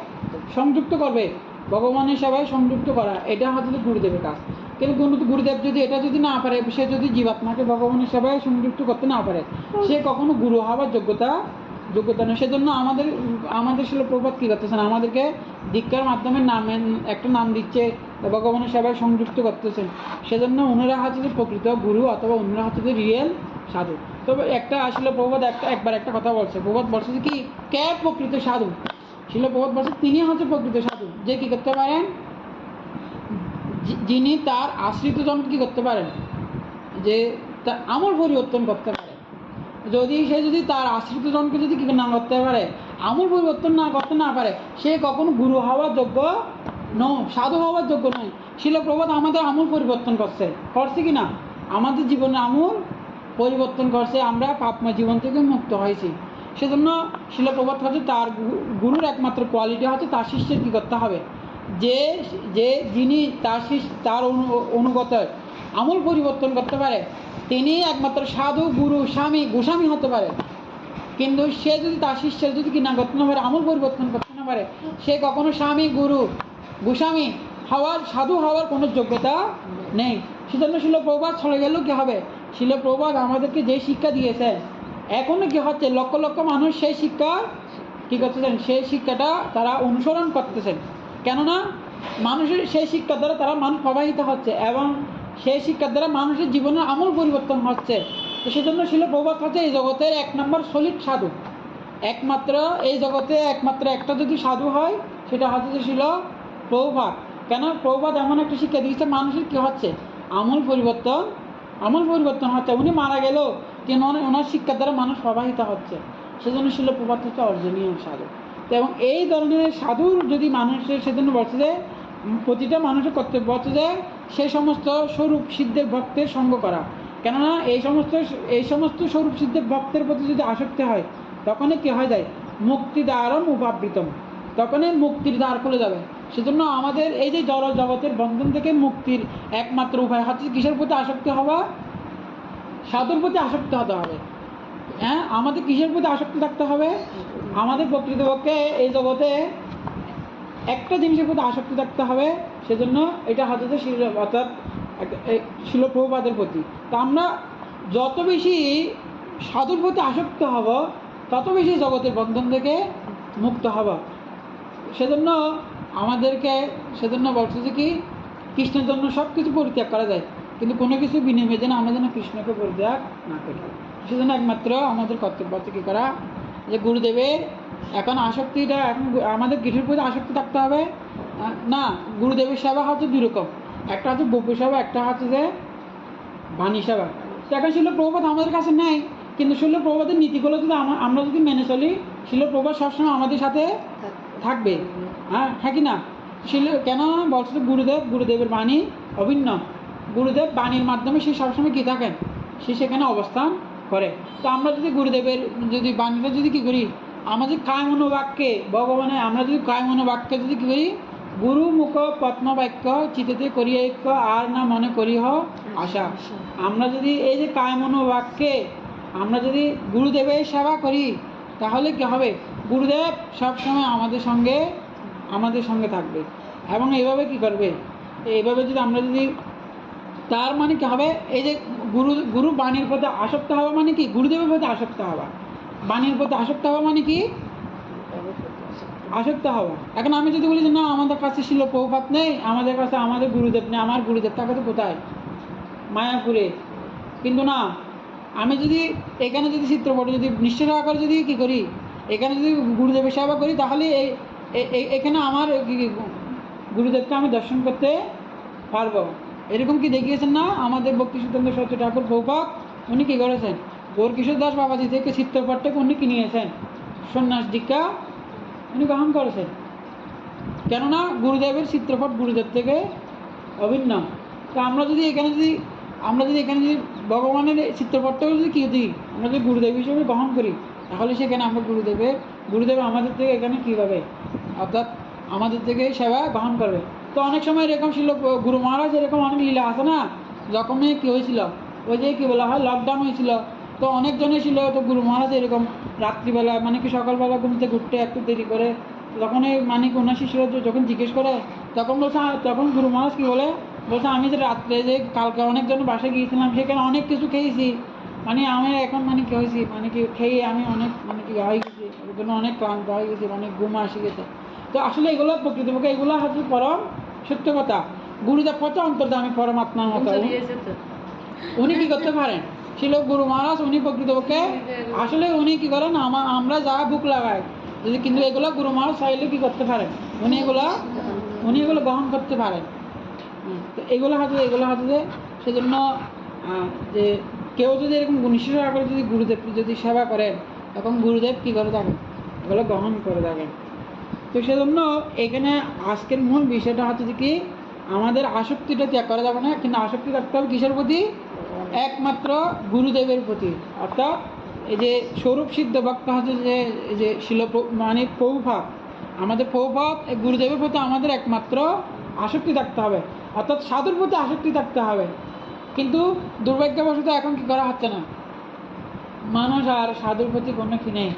সংযুক্ত করবে, ভগবানের সেবায় সংযুক্ত করা, এটা হচ্ছে গুরুদেবের কাজ। কিন্তু গুরুদেব যদি এটা যদি না পারে, সে যদি জীবাত্মাকে ভগবানের সেবায় সংযুক্ত করতে না পারে, সে কখনো গুরু হওয়ার যোগ্যতা যোগ্যতা নেই। সেজন্য আমাদের শিল প্রভুপাদ কী করতেছেন, আমাদেরকে দীক্ষার মাধ্যমে একটা নাম দিচ্ছে, ভগবানের সেবায় সংযুক্ত করতেছেন। সেজন্য ওনারা হচ্ছে যে প্রকৃত গুরু, অথবা ওনারা হচ্ছে যে রিয়েল সাধু। তবে একটা আসলে প্রভুপাদ একবার একটা কথা বলছে, প্রভুপাদ বলছে যে কি, কে প্রকৃত সাধু? শিল প্রভুপাদ বলছে তিনি হচ্ছে প্রকৃত সাধু, যে কী করতে পারেন, যিনি তার আশ্রিত জনকে কী করতে পারেন, যে তার আমল পরিবর্তন করতে পারে। যদি তার আশ্রিত জনকে যদি কী না করতে পারে, আমল পরিবর্তন করতে না পারে, সে কখনো গুরু হওয়ার যোগ্য নয়, সাধু হওয়ার যোগ্য নয়। শিল প্রভুপাদ আমাদের আমল পরিবর্তন করছে কি না? আমাদের জীবনে আমল পরিবর্তন করছে, আমরা পাপময় জীবন থেকে মুক্ত হয়েছি। সেজন্য শিল প্রভুপাদ হচ্ছে তার গুরুর একমাত্র কোয়ালিটি হচ্ছে তার শিষ্যের কী করতে হবে, যিনি তার অনুগত আমল পরিবর্তন করতে পারে, তিনি একমাত্র সাধু, গুরু, গোস্বামী হতে পারে। কিন্তু সে যদি তার শিষ্যের যদি কি না করতে না পারে, আমল পরিবর্তন করতে না পারে, সে কখনো স্বামী, গুরু, গোস্বামী সাধু হওয়ার কোনো যোগ্যতা নেই। সেজন্য শিল প্রভুপাদ চলে গেলেও কী হবে, শিল প্রভুপাদ আমাদেরকে যে শিক্ষা দিয়েছে, এখনও কী হচ্ছে, লক্ষ লক্ষ মানুষ সেই শিক্ষা কী করতেছেন, সেই শিক্ষাটা তারা অনুসরণ করতেছেন। কেননা মানুষের সেই শিক্ষার দ্বারা মানুষ প্রবাহিত হচ্ছে, এবং সেই শিক্ষার দ্বারা মানুষের জীবনের আমূল পরিবর্তন হচ্ছে। তো সেজন্য শিল প্রভুপাদ হচ্ছে এই জগতের 1 নম্বর সলিড সাধু। এই জগতে একমাত্র একটা যদি সাধু হয়, সেটা হচ্ছে যে শিল প্রভুপাদ। কেন? প্রভুপাদ এমন একটা শিক্ষা দিয়েছে, মানুষের কী হচ্ছে, আমূল পরিবর্তন হচ্ছে। উনি মারা গেলেও কিন্তু ওনার শিক্ষার দ্বারা মানুষ প্রবাহিত হচ্ছে। সেজন্য শিল প্রভুপাদ হচ্ছে অর্জনীয় সাধু। এবং এই ধরনের সাধুর যদি মানুষের, সেজন্য বলছে যে প্রতিটা মানুষের কর্তব্য হচ্ছে যে সেই সমস্ত স্বরূপ সিদ্ধের ভক্তের সঙ্গ করা। কেননা এই সমস্ত স্বরূপ সিদ্ধের ভক্তের প্রতি যদি আসক্তি হয়, তখনই কী হয়ে যায়, মুক্তিদ্বারম উপাবৃতম, তখনই মুক্তির দ্বার খুলে যাবে। সেজন্য আমাদের এই যে জড় জগতের বন্ধন থেকে মুক্তির একমাত্র উপায় হচ্ছে কিসের প্রতি আসক্তি হওয়া, সাধুর প্রতি আসক্তি হতে হবে। হ্যাঁ, আমাদের কিসের প্রতি আসক্তি থাকতে হবে, আমাদের প্রকৃতপক্ষে এই জগতে একটা জিনিসের প্রতি আসক্তি থাকতে হবে। সেজন্য এটা হচ্ছে অর্থাৎ শিল প্রভুপাদের প্রতি। তো আমরা যত বেশি সাধুর প্রতি আসক্ত হব, তত বেশি জগতের বন্ধন থেকে মুক্ত হব। সেজন্য বলছে যে কি, কৃষ্ণের জন্য সব কিছু পরিত্যাগ করা যায়, কিন্তু কোনো কিছু বিনিময়ে যেন আমরা যেন কৃষ্ণকে পরিত্যাগ না করি। সেজন্য একমাত্র আমাদের কর্তব্য হচ্ছে কী করা, যে গুরুদেবের এখন আসক্তিটা, এখন আমাদের কিছুর প্রতি আসক্তি থাকতে হবে না। গুরুদেবের সেবা হচ্ছে 2 রকম, একটা হচ্ছে বপু সেবা, একটা হচ্ছে যে বাণী সেবা। তো এখন শিল প্রভুপাদ আমাদের কাছে নেই, কিন্তু শিল প্রভুপাদের নীতিগুলো যদি আমরা যদি মেনে চলি, শিল প্রভুপাদ সবসময় আমাদের সাথে থাকবে। হ্যাঁ কি না? কেন বলছে গুরুদেবের বাণী অভিন্ন, গুরুদেব বাণীর মাধ্যমে সে সবসময় কী থাকেন, সে সেখানে অবস্থান করে। তো আমরা যদি গুরুদেবের যদি বাণীটা যদি কী করি, আমাদের কায় মনোবাক্যে ভগবানের, আমরা যদি কায় মনোবাক্যে যদি কী করি, গুরু মুখ পদ্মবাক্য চিতেতে করিয়া ঐক্য, আর না মনে করিহ আশা। আমরা যদি এই যে কায় মনোবাক্যে আমরা যদি গুরুদেবের সেবা করি, তাহলে কী হবে, গুরুদেব সবসময় আমাদের সঙ্গে থাকবে। এবং এইভাবে কী করবে, এইভাবে যদি আমরা যদি, তার মানে কী হবে, এই যে গুরু বাণীর প্রতি আসক্ত হওয়া মানে কি, গুরুদেবের প্রতি আসক্ত হওয়া। বাণীর প্রতি আসক্ত হওয়া মানে কি, আসক্ত হওয়া। এখন আমি যদি বলি যে না, আমাদের কাছে শিল প্রভুপাদ নেই, আমাদের কাছে আমাদের গুরুদেব নেই, আমার গুরুদেব থাকে তো কোথায়, মায়াপুরে। কিন্তু না, আমি যদি এখানে যদি চিত্রপটে যদি নিশ্চয় আকারে যদি কী করি, এখানে যদি গুরুদেবের সেবা করি, তাহলে এখানে আমার গুরুদেবকে আমি দর্শন করতে পারবো। এরকম কি দেখিয়েছেন না আমাদের ভক্তি সিদ্ধান্ত সত্য ঠাকুর প্রভুপাদ? উনি কী করেছেন, গৌরকিশোর দাস বাবাজি থেকে চিত্রপটটাকে উনি কি নিয়েছেন, সন্ন্যাস দীক্ষা উনি গ্রহণ করেছেন। কেননা গুরুদেবের চিত্রপট গুরুদেব থেকে অভিন্ন। তো আমরা যদি এখানে যদি ভগবানের চিত্রপটটাও যদি কী দিই, আমরা যদি গুরুদেব হিসেবে গ্রহণ করি, তাহলে সেখানে আমরা গুরুদেব আমাদের থেকে এখানে কীভাবে, অর্থাৎ আমাদের থেকে সেবা গ্রহণ করবে। তো অনেক সময় এরকম ছিল, গুরু মহারাজ এরকম অনেক লীলা আছে না, যখনই কী হয়েছিল, ওই যে কী বলা হয়, লকডাউন হয়েছিল, তো অনেকজনই ছিল। তো গুরু মহারাজ এরকম রাত্রিবেলা মানে কি সকালবেলা ঘুমতে ঘুরতে একটু দেরি করে, তখন মানে কি ওনার শিষ্যরা যখন জিজ্ঞেস করে, তখন গুরু মহারাজ কী বলছে আমি যে রাত্রে যে কালকে অনেকজনের বাসায় গিয়েছিলাম, সেখানে অনেক কিছু খেয়েছি, মানে আমি এখন মানে কী হয়েছি, মানে কি খেয়ে আমি অনেক মানে কি হয়ে গেছি, গেছি, ওর জন্য অনেক ক্লান্ত হয়ে গেছি, অনেক ঘুম আসে গেছে। তো আসলে এগুলো প্রকৃতপক্ষে এগুলো হচ্ছে পরম সত্য কথা। গুরুদেব কত অন্তর্যামী পরমাত্মার মতো, উনি কি করতে পারেন? ছিল গুরু মহারাজ, উনি প্রকৃতপক্ষে আসলে উনি কি করেন, আমরা যা বুক লাগাই যদি, কিন্তু এগুলো গুরু মহারাজ চাইলে কি করতে পারেন, উনি এগুলো গ্রহণ করতে পারেন। তো এগুলো হাতে যে সেজন্য যে কেউ যদি এরকম নিঃস্বাস করে যদি গুরুদেব যদি সেবা করেন, তখন গুরুদেব কি করে থাকেন, এগুলো গ্রহণ করে থাকেন। তো সেজন্য এখানে আজকের মূল বিষয়টা হচ্ছে যে কি, আমাদের আসক্তিটা ত্যাগ করা যাবে না, কিন্তু আসক্তি রাখতে হবে কিসের প্রতি? একমাত্র গুরুদেবের প্রতি। অর্থাৎ এই যে স্বরূপ সিদ্ধ ভক্ত হচ্ছে যে এই যে মানে প্রভুপাদ, আমাদের প্রভুপাদ গুরুদেবের প্রতি আমাদের একমাত্র আসক্তি থাকতে হবে, অর্থাৎ সাধুর প্রতি আসক্তি থাকতে হবে। কিন্তু দুর্ভাগ্যবশত এখন কি করা হচ্ছে না, মানুষ আর সাধুর প্রতি কোনো কি নেই,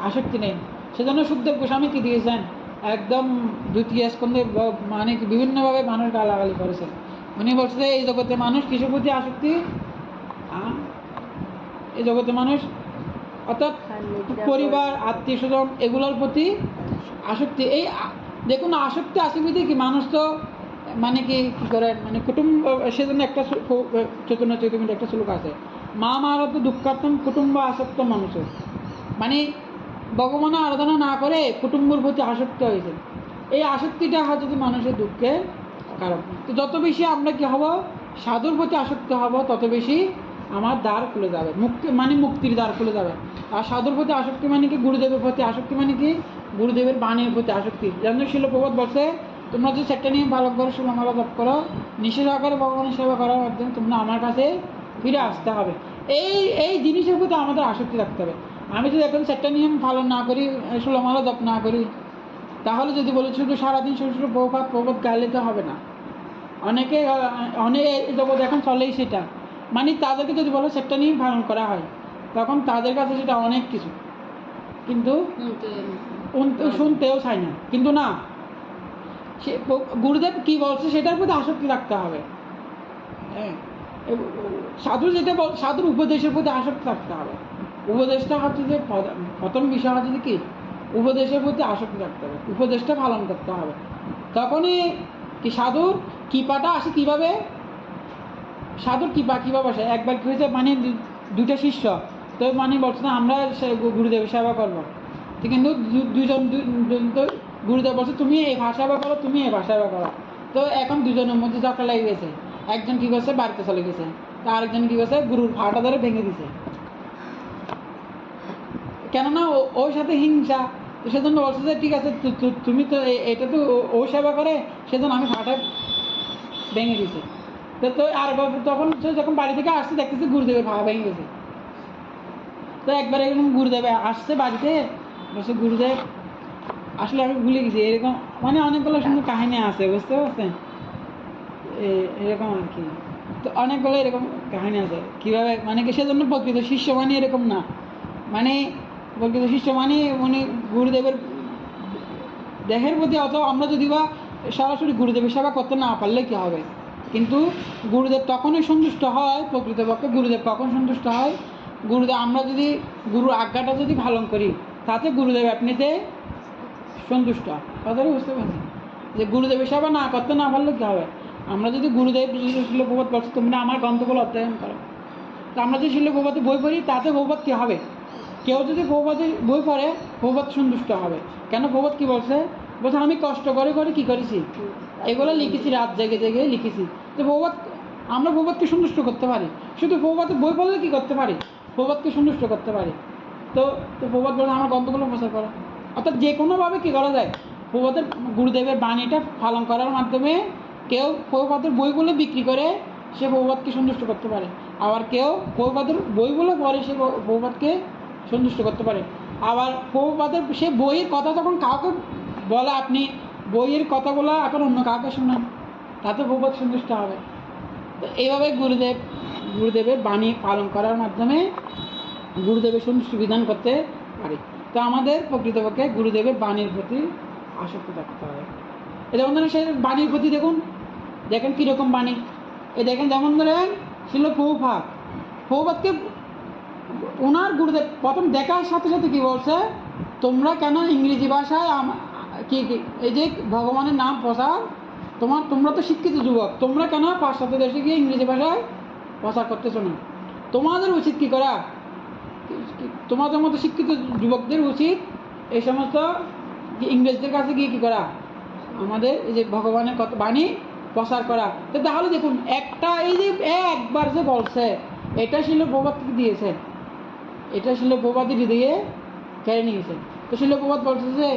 আসক্তি নেই। সেজন্য সুখদেব গোস্বামী কি দিয়েছেন, একদম দ্বিতীয় স্কন্ধে মানে কি বিভিন্নভাবে মানুষ গালাগালি করেছেন। উনি বলছে এই জগতে মানুষ কিসের প্রতি আসক্তি, এই জগতে মানুষ অর্থাৎ পরিবার, আত্মীয় স্বজন এগুলোর প্রতি আসক্তি। এই দেখুন আসক্তি আসে বুঝে কি, মানুষ তো মানে কি করেন, মানে কুটুম্ব, সেজন্য একটা চৈতন্য চৈতন্যের একটা শ্লোক আছে, মা মারত দুঃখার্থম কুটুম্ব আসক্ত মানুষের, মানে ভগবানের আরাধনা না করে কুটুম্বর প্রতি আসক্ত হয়েছে। এই আসক্তিটা হয় যদি মানুষের দুঃখের কারণ। তো যত বেশি আমরা কি হব, সাধুর প্রতি আসক্ত হব, তত বেশি আমার দ্বার খুলে যাবে, মুক্তির দ্বার খুলে যাবে। আর সাধুর প্রতি আসক্তি মানে কি, গুরুদেবের প্রতি আসক্তি মানে কি, গুরুদেবের বাণীর প্রতি আসক্তি। যেমন শিল প্রবোধ বলছে, তোমরা যদি একটা নিয়ম পালন করো, ষোলমালা জপ করো, নিঃশেষ আকারে ভগবানের সেবা করার মাধ্যমে তোমরা আমার কাছে ফিরে আসতে হবে। এই জিনিসের প্রতি আমাদের আসক্তি রাখতে হবে। আমি যদি এখন চারটা নিয়ম পালন না করি, ষোলমালা জপ না করি, তাহলে যদি বলি শুধু সারাদিন শুধু শুধু প্রভাত গাইলে তো হবে না। অনেক জগৎ এখন চলেই সেটা, মানে তাদেরকে যদি বলো সেটা নিয়ে পালন করা হয়, তখন তাদের কাছে সেটা অনেক কিছু, কিন্তু শুনতেও চায় না। কিন্তু না, সে গুরুদেব কি বলছে সেটার প্রতি আসক্তি রাখতে হবে। হ্যাঁ, সাধু যেটা সাধুর উপদেশের প্রতি আসক্তি রাখতে হবে। উপদেশটা হচ্ছে যে প্রথম বিষয় হচ্ছে যে কি, উপদেশের প্রতি আসক্তি রাখতে হবে, উপদেশটা পালন করতে হবে। তখনই কি সাধুর কৃপাটা আসে। কীভাবে সাধুর কীভাবে আসে? একবার কী হয়েছে, মানে দুইটা শিষ্য তো মানে বলছে না আমরা গুরুদেবের সেবা করবো, তো কিন্তু দুজন তো গুরুদেব বলছে তুমি এই ভাষা সেবা করো, তুমি এই ভাষা সেবা করো। তো এখন দুজনের মধ্যে ঝগড়া লেগে গেছে, একজন কী করছে বাড়িতে চলে গেছে, তো আরেকজন কী করছে গুরুর ভাড়াটা ধরে ভেঙে দিছে, কেননা ওর সাথে হিংসা। তো সেজন্য বলছে যে ঠিক আছে তুমি তো এটা তো ও সেবা করে, সেজন্য আমি ভাড়াটা ভেঙে দিছি। তো আর তখন যখন বাড়ি থেকে আসছে দেখতেছে গুরুদেবের ভাড়া ভেঙে গেছে। তো একবার এরকম গুরুদেব আসছে বাড়িতে, বলছে গুরুদেব আসলে আমি ভুলে গেছি, এরকম মানে অনেকগুলো সুন্দর কাহিনী আছে, বুঝতে পারছেন, এরকম আর কি। তো অনেকগুলো এরকম কাহিনী আছে কীভাবে, মানে কি সেজন্য প্রকৃত শিষ্য মানে এরকম না, মানে প্রকৃত শিষ্য মানে উনি গুরুদেবের দেহের প্রতি, অথবা আমরা যদি বা সরাসরি গুরুদেবের সেবা করতে না পারলে কী হবে, কিন্তু গুরুদেব তখনই সন্তুষ্ট হয়। প্রকৃতপক্ষে গুরুদেব কখন সন্তুষ্ট হয়, গুরুদেব আমরা যদি গুরুর আজ্ঞাটা যদি পালন করি, তাতে গুরুদেব এমনিতে সন্তুষ্ট হয়। কথাটা বুঝতে পারছি, যে গুরুদেবের সেবা না করতে না পারলে কী হবে, আমরা যদি গুরুদেব শিল প্রভাত বলছে তোমরা আমার গ্রন্থগুলো অধ্যয়ন করো, তো আমরা যদি শিল প্রভাতে বই পড়ি, তাতে প্রভাত কী হবে, কেউ যদি প্রভাতের বই পড়ে প্রভাত সন্তুষ্ট হবে। কেন, প্রভাত কী বলছে, আমি কষ্ট করে করে কী করেছি, এগুলো লিখেছি, রাত জেগে জেগে লিখেছি। তো প্রভাত, আমরা প্রভাতকে সন্তুষ্ট করতে পারি, শুধু প্রভাতে বই পড়লে কী করতে পারি, প্রভাতকে সন্তুষ্ট করতে পারি। তো প্রভাত বলে আমার গ্রন্থগুলো প্রচার করা, অর্থাৎ যে কোনোভাবে কী করা যায়, প্রভাতের গুরুদেবের বাণীটা পালন করার মাধ্যমে কেউ প্রভাতের বইগুলো বিক্রি করে সে প্রভাতকে সন্তুষ্ট করতে পারে, আবার কেউ প্রভাতের বইগুলো পড়ে সে প্রভাতকে সন্তুষ্ট করতে পারে। আবার প্রভুপাদের সে বইয়ের কথা যখন কাউকে বলে, আপনি বইয়ের কথাগুলো এখন অন্য কাউকে শোনান, তাতে প্রভুপাদ সন্তুষ্ট হবে। তো এইভাবে গুরুদেবের বাণী পালন করার মাধ্যমে গুরুদেবের সন্তুষ্টি বিধান করতে পারি। তো আমাদের প্রকৃতপক্ষে গুরুদেবের বাণীর প্রতি আসক্তি থাকতে হবে। যেমন ধরেন সে বাণীর প্রতি দেখেন কীরকম বাণী, দেখেন যেমন ধরেন ছিল প্রভুপাদকে ওনার গুরুদেব প্রথম দেখার সাথে সাথে কী বলছে, তোমরা কেন ইংরেজি ভাষায় কি এই যে ভগবানের নাম প্রচার, তোমরা তো শিক্ষিত যুবক, তোমরা কেন পাশ্চাত্য দেশে গিয়ে ইংরেজি ভাষায় প্রচার করতেছো না? তোমাদের উচিত কি করা? তোমাদের মতো শিক্ষিত যুবকদের উচিত এই সমস্ত ইংরেজদের কাছে গিয়ে কি করা? আমাদের এই যে ভগবানের কত বাণী প্রচার করা। তো তাহলে দেখুন, একটা এই যে একবার যে বলছে, এটা শিল প্রভাতকে দিয়েছেন, এটা শিল প্রভাতের হৃদয়ে কেড়ে নিয়েছেন। তো শিল প্রভাত বলছে যে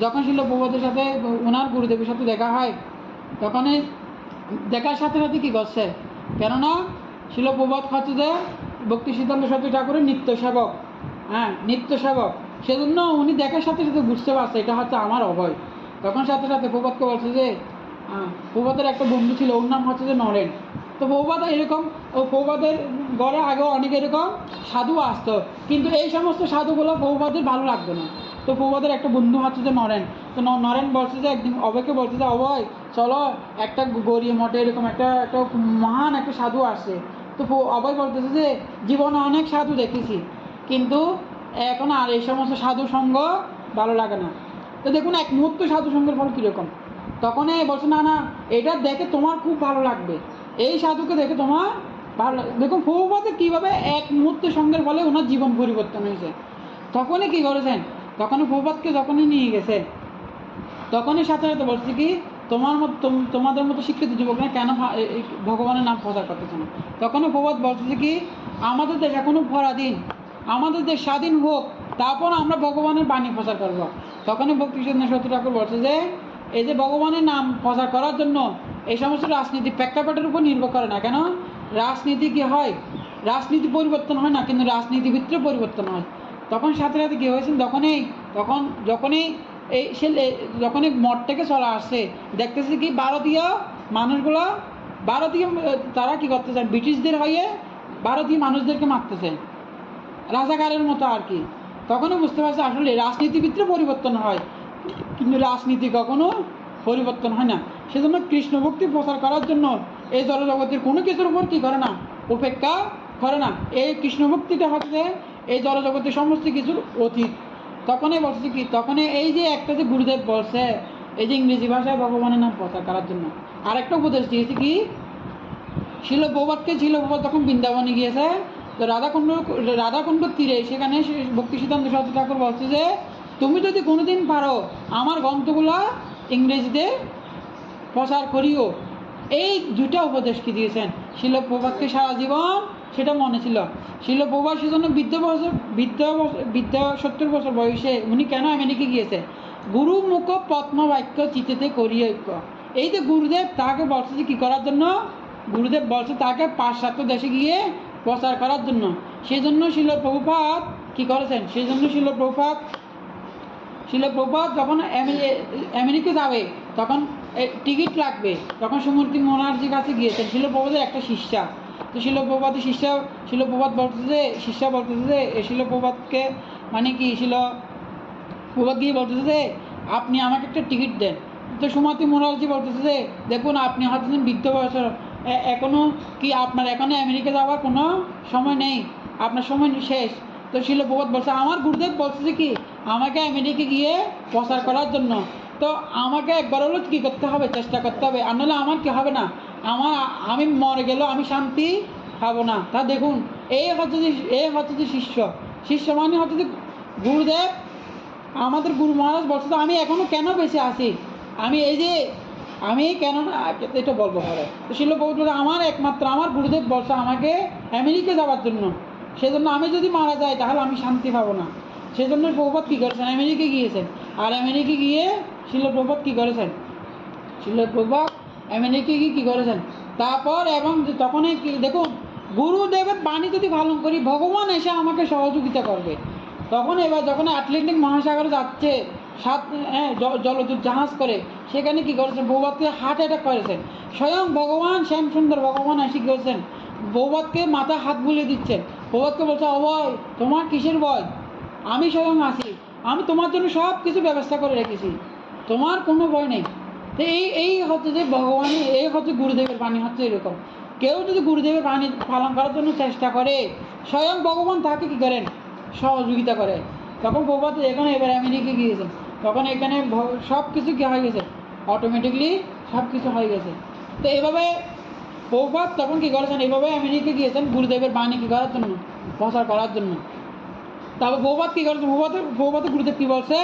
যখন শিল প্রভাতের সাথে ওনার গুরুদেবের সাথে দেখা হয়, তখনই দেখার সাথে সাথে কী করছে, কেননা শিল প্রভাত হচ্ছে যে ভক্তি সিদ্ধান্ত সরস্বতী ঠাকুরের নিত্য সেবক, হ্যাঁ নিত্য সেবক, সেজন্য উনি দেখার সাথে সাথে বুঝতে পারছে এটা হচ্ছে আমার অভয়। তখন সাথে সাথে প্রভাতকে বলছে যে প্রভাতের একটা বন্ধু ছিল, ওর নাম হচ্ছে যে নরেন। তো প্রভাত এরকম, ও প্রভাতের গড়ে আগেও অনেক এরকম সাধু আসতো, কিন্তু এই সমস্ত সাধুগুলো প্রভাতের ভালো লাগতো না। তো প্রভাতের একটা বন্ধু হচ্ছে যে নরেন। তো নরেন বলছে যে একদিন অভয়কে বলছে যে অভয় চলো একটা গড়িয়ে মঠে এরকম একটা একটা মহান একটা সাধু আসছে। তো অভয় বলতেছে যে জীবনে অনেক সাধু দেখেছি, কিন্তু এখন আর এই সমস্ত সাধু সঙ্গ ভালো লাগে না। তো দেখুন এক মুহূর্ত সাধু সঙ্গের ফল কীরকম। তখন বলছে না না, এটা দেখে তোমার খুব ভালো লাগবে, এই সাধুকে দেখে তোমার ভালো লাগবে। দেখুন প্রভুপাদের কীভাবে এক মুহূর্ত সঙ্গের ফলে ওনার জীবন পরিবর্তন হয়েছে। তখনই কী করেছেন, তখনই প্রভুপাদকে যখনই নিয়ে গেছে, তখনই সাথে সাথে বলছে কি তোমাদের মতো শিক্ষিত যুবকরা কেন ভগবানের নাম প্রচার করতেছে না। তখনও প্রবাদ বলছে কি আমাদের দেশ এখনও পরাধীন, আমাদের দেশ স্বাধীন হোক, তারপর আমরা ভগবানের বাণী প্রচার করব। তখনই ভক্তি সিদ্ধান্ত সরস্বতী ঠাকুর বলছে যে এই যে ভগবানের নাম প্রচার করার জন্য এই সমস্ত রাজনীতি প্রেক্ষাপটের উপর নির্ভর করে না। কেন রাজনীতি কি হয়, রাজনীতি পরিবর্তন হয় না, কিন্তু রাজনীতির ভিতরে পরিবর্তন হয়। তখন সাথে সাথে কী হয়েছে, যখনই যখনই মঠ থেকে চলে আসছে, দেখতেছি কি ভারতীয় মানুষগুলো তারা কি করতে চান, ব্রিটিশদের হয়ে ভারতীয় মানুষদেরকে মারতেছে রাজাকারের মতো আর কি। তখনই বুঝতে পারছে আসলে রাজনীতির ভিতরে পরিবর্তন হয়, কিন্তু রাজনীতি কখনো পরিবর্তন হয় না। সেজন্য কৃষ্ণ ভক্তি প্রচার করার জন্য এই জড়জগতের কোনো কিছুর উপর কী করে না, উপেক্ষা করে না। এই কৃষ্ণ ভক্তিটা হচ্ছে এই জড়জগতের সমস্ত কিছুর অতীত। তখনই বলছে কি, তখনই এই যে একটা যে গুরুদেব বলছে এই যে ইংরেজি ভাষায় ভগবানের নাম প্রচার করার জন্য আরেকটা উপদেশ দিয়েছে কি, শিল প্রভাত তখন বৃন্দাবনে গিয়েছে। তো রাধাকুণ্ড তীরে সেখানে ভক্তি সিদ্ধান্ত সরস্বতী ঠাকুর বলছে যে তুমি যদি কোনোদিন পারো আমার গ্রন্থগুলো ইংরেজিতে প্রচার করিও। এই দুটা উপদেশ কি দিয়েছেন শিল প্রভাতকে সারা জীবন, সেটা মনে ছিল। শিল প্রভাত সেজন্য বৃদ্ধ 70 বছর বয়সে উনি কেন আমেরিকা গিয়েছে, গুরু মুখ পদ্ম বাক্য চিতেতে করিয়ে ঐক্য। এই যে গুরুদেব তাকে বলছে যে কী করার জন্য, গুরুদেব বলছে তাকে পাশ্চাত্য দেশে গিয়ে প্রচার করার জন্য। সেই জন্য শিল প্রভুপাদ কী করেছেন, সেই জন্য শিল প্রভুপাদ যখন আমেরিকা যাবে তখন টিকিট লাগবে, তখন সুমূর্তি মহারাজের কাছে গিয়েছেন শিল প্রভুপাদের একটা শিষ্যা। তো শিল প্রভুপাদ বলতেছে যে শিল প্রভুপাদকে মানে কি প্রভুপাদ গিয়ে বলতেছে যে আপনি আমাকে একটা টিকিট দেন। তো সুমূর্তি মহারাজজি বলতেছে যে দেখুন আপনি হচ্ছেন বৃদ্ধ বয়সের, এখনও কি আপনার এখনো আমেরিকা যাওয়ার কোনো সময় নেই, আপনার সময় শেষ। তো শিল প্রভুপাদ বলছে আমার গুরুদেব বলছে যে কি আমাকে আমেরিকা গিয়ে প্রচার করার জন্য, তো আমাকে একবার হলো কী করতে হবে, চেষ্টা করতে হবে, আর নাহলে আমার কী হবে না, আমি মরে গেলেও আমি শান্তি পাবো না। তা দেখুন এই হচ্ছে যে শিষ্য মানে হচ্ছে যে গুরুদেব, আমাদের গুরু মহারাজ বলছে তো আমি এখনও কেন বেঁচে আছি, আমি কেন না এটা বলবো হবে। তো শিল প্রভুপাদ আমার একমাত্র আমার গুরুদেব বলছে আমাকে আমেরিকা যাওয়ার জন্য, সেজন্য আমি যদি মারা যাই তাহলে আমি শান্তি পাবো না। সেজন্য প্রভুপাদ কী করেছেন, আমেরিকা গিয়েছেন। আর আমেরিকা গিয়ে শিল প্রভুপাদ কী করেছেন, শিল প্রভুপাদ আমেরিকা গিয়ে কী করেছেন, তারপর এবং তখনই দেখুন গুরুদেবের বাণী যদি পালন করি ভগবান এসে আমাকে সহযোগিতা করবে। তখন এবার যখন আটলান্টিক মহাসাগরে যাচ্ছে জলদূত জাহাজ করে, সেখানে কী করেছেন, প্রভুপাদকে হার্ট অ্যাটাক করেছেন। স্বয়ং ভগবান শ্যামসুন্দর ভগবান এসে কী করেছেন, প্রভুপাদকে মাথা হাত বুলিয়ে দিচ্ছেন। প্রভুপাদকে বলছে অভয় তোমার কিসের ভয়, আমি স্বয়ং আছি, আমি তোমার জন্য সব কিছু ব্যবস্থা করে রেখেছি, তোমার কোনো ভয় নেই। তো এই হচ্ছে যে ভগবানের, এই হচ্ছে গুরুদেবের বাণী হচ্ছে এরকম। কেউ যদি গুরুদেবের বাণী পালন করার জন্য চেষ্টা করে স্বয়ং ভগবান তাকে কী করেন, সহযোগিতা করে। তখন প্রভাত এখানে এবার আমেরিকা গিয়েছেন, তখন এখানে সব কিছু কী হয়ে গেছে, অটোমেটিকলি সব কিছু হয়ে গেছে। তো এভাবে প্রভাত তখন কী করেছেন, এভাবে আমেরিকা গিয়েছেন গুরুদেবের বাণী কী করার জন্য, প্রচার করার জন্য। তারপর প্রভাত কী করেছে, প্রভাতে গুরুদেব কী বলছে,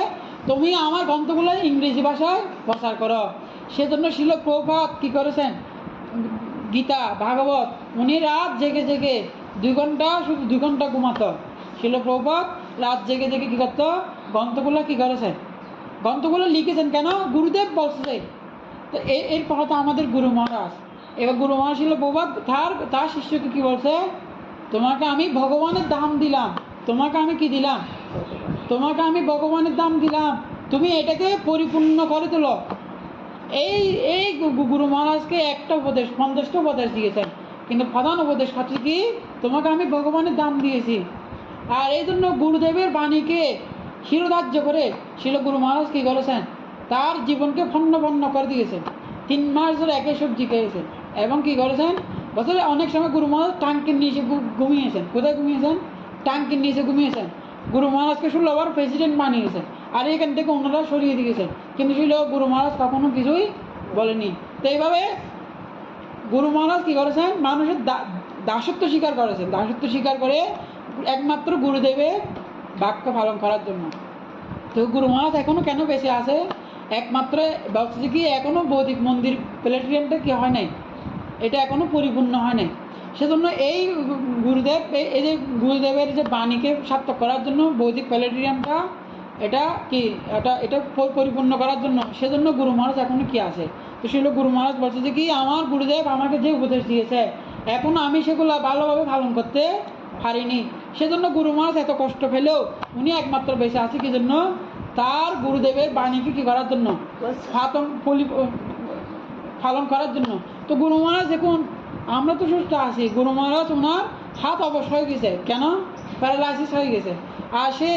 তুমি আমার গ্রন্থগুলো ইংরেজি ভাষায় প্রচার করো। সেজন্য শিল প্রভাত কী করেছেন, গীতা ভাগবত উনি রাত জেগে জেগে 2 ঘন্টা, শুধু 2 ঘন্টা ঘুমাতো। শিল প্রভাত রাত জেগে জেগে কী করতো, গ্রন্থগুলো কী করেছেন, গ্রন্থগুলো লিখেছেন। কেন, গুরুদেব বলছে। তো এর পর তো আমাদের গুরু মহারাজ, এবার গুরু মহারাজ শিল প্রভাত তার শিষ্যকে কী বলছে, তোমাকে আমি ভগবানের দাম দিলাম, তোমাকে আমি কি দিলাম, তোমাকে আমি ভগবানের দাম দিলাম, তুমি এটাকে পরিপূর্ণ করে তোলো। এই এই গুরু মহারাজকে একটা উপদেশ, 50টা উপদেশ দিয়েছেন, কিন্তু প্রধান উপদেশ হচ্ছে কি, তোমাকে আমি ভগবানের দাম দিয়েছি। আর এই জন্য গুরুদেবের বাণীকে শিরোধার্য করে শিল গুরু মহারাজ কী করেছেন, তার জীবনকে ভন্ন ভন্ন করে দিয়েছেন। 3 মাস ধরে একে সবজি খেয়েছেন এবং কী করেছেন, বছরে অনেক সময় গুরু মহারাজ ট্যাঙ্কের নিচে ঘুমিয়েছেন। কোথায় ঘুমিয়েছেন, ট্যাঙ্কের নিচে ঘুমিয়েছেন। গুরু মহারাজকে 16 বার প্রেসিডেন্ট বানিয়েছেন, আর এখান থেকে ওনারা সরিয়ে দিয়েছেন, কিন্তু ছিল গুরু মহারাজ কখনো কিছুই বলেনি। তো এইভাবে গুরু মহারাজ কী করেছেন, মানুষের দাসত্ব স্বীকার করেছেন, দাসত্ব স্বীকার করে একমাত্র গুরুদেবের বাক্য পালন করার জন্য। তো গুরু মহারাজ এখনও কেন বেঁচে আছে, একমাত্র বলছে কি এখনও বৌদ্ধিক মন্দির প্ল্যানেটেরিয়ামটা কি হয় নাই, এটা এখনও পরিপূর্ণ হয় নাই। সেজন্য এই গুরুদেব, এই যে গুরুদেবের যে বাণীকে সার্থক করার জন্য বৌদ্ধিক প্ল্যানেটেরিয়ামটা, এটা কি এটা পরিপূর্ণ করার জন্য, সেজন্য গুরু মহারাজ এখনও কি আছে। তো সেগুলো গুরু মহারাজ বলছে যে কি, আমার গুরুদেব আমাকে যে উপদেশ দিয়েছে এখনও আমি সেগুলো ভালোভাবে পালন করতে পারিনি। সেজন্য গুরু মহারাজ এত কষ্ট পেলেও উনি একমাত্র বেঁচে আছে কি জন্য, তার গুরুদেবের বাণীকে কী করার জন্য, পালন করার জন্য। তো গুরু মহারাজ দেখুন, আমরা তো সুস্থ আছি, গুরু মহারাজ ওনার হাত অবশ হয়ে গেছে, কেন, প্যারালাইসিস হয়ে গেছে। আর সে